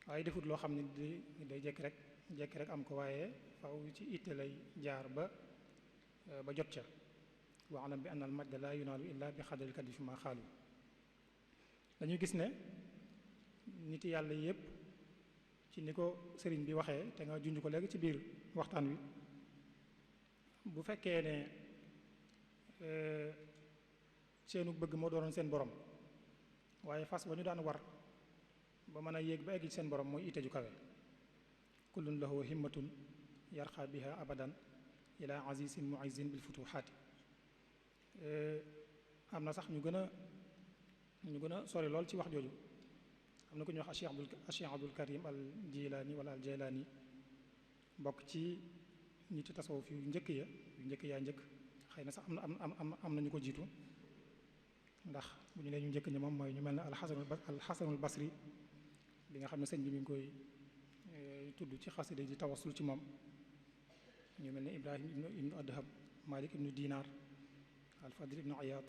waaye defut loo xam ne day jekki rek am ko waaye faaw ci itte lay jaar ba jot ca. wa alam bi anna al majda la yunaalu illa bi xadril kaddi fi ma xaalu. dañuy gis ne nit yàlla yépp ci ni ko sëriñ bi waxee te nga junj ko léegi ci biir waxtaan wi bu fekkee ne seenu bëgg moo doonoon seen borom waaye fas ba ñu daan war ba mën a yéeg ba egg ci seen borom mooy itte ju kawe. kullun lahu himmatun yarxa biha abadan ila azizin muizzin bil futuhaati. am na sax ñu gën a sori lool ci wax jooju am na ku ñuy wax Cheikh Abdul Karim al Jilaani wala al Jaylaani bokk ci nit tasawuf yu njëkk yaa njëkk xëy na sax am na ñu ko jiitu ndax bu ñu nee ñu njëkk ñi moom mooy ñu mel ne alxasanul basri bi nga xam ne sëñ bi mi ngi koy tudd ci xasida di tawassul ci moom. ñu mel ne Ibrahim ibnu Adham Malik ibnu Dinar al-Fadl ibnu Ayad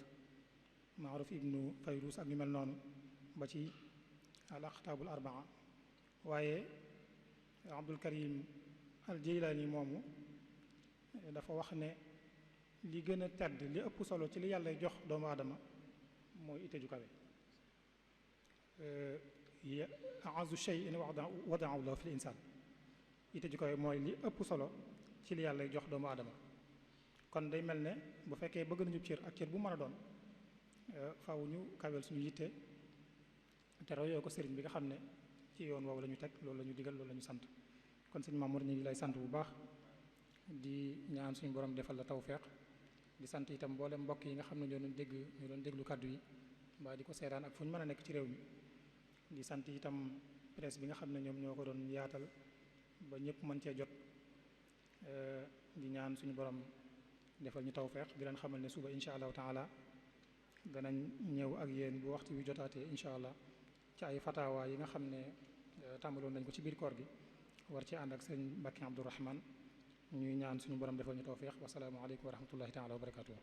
Maaruf ibnu Fayrus ak ñu mel noonu ba ci al-aqtaabul arbaa. waaye Abdul Karim al Jeylaani moomu dafa wax ne li gën a tedd li ëpp solo ci li yàlla jox doomu aadama mooy itte ju kawe. a'azzu shay'in wada'ahu lahu fil insaan. itte ju kawe mooy li ëpp solo ci li yàlla jox doomu aadama. kon day mel ne bu fekkee bëgg nañu cër ak cër bu mën a doon faaw ñu kawel suñu yitte te royoo ko sëriñ bi nga xam ne ci yoon woowu la ñu teg loolu la ñu digal loolu la ñu sant. kon sëñ Mamour ñu ngi lay sant bu baax di ñaan suñu borom defal la tawfeex di sant itam mboolem mbokk yi nga xam ne ñoo doon déglu kàddu yi mbaa di ko seetaan ak fu ñu mën a nekk ci réew mi. di sant itam presse bi nga xam ne ñoom ñoo ko doon yaatal ba ñëpp mën cee jot. di ñaan suñu borom defal ñu tawfeex di leen xamal ne suba incha allahu taala danañ ñëw ak yéen bu waxtu wi jotaatee incha allah ci ay fatawa yi nga xam ne tàmbaloon nañ ko ci biir koor gi war ci ànd ak sëñ Mbàkke Abdourahman ñuy ñaan suñu borom defal ñu tawfeex wasalaamu aleykum wa rahmatullahi taala wa barakatuh.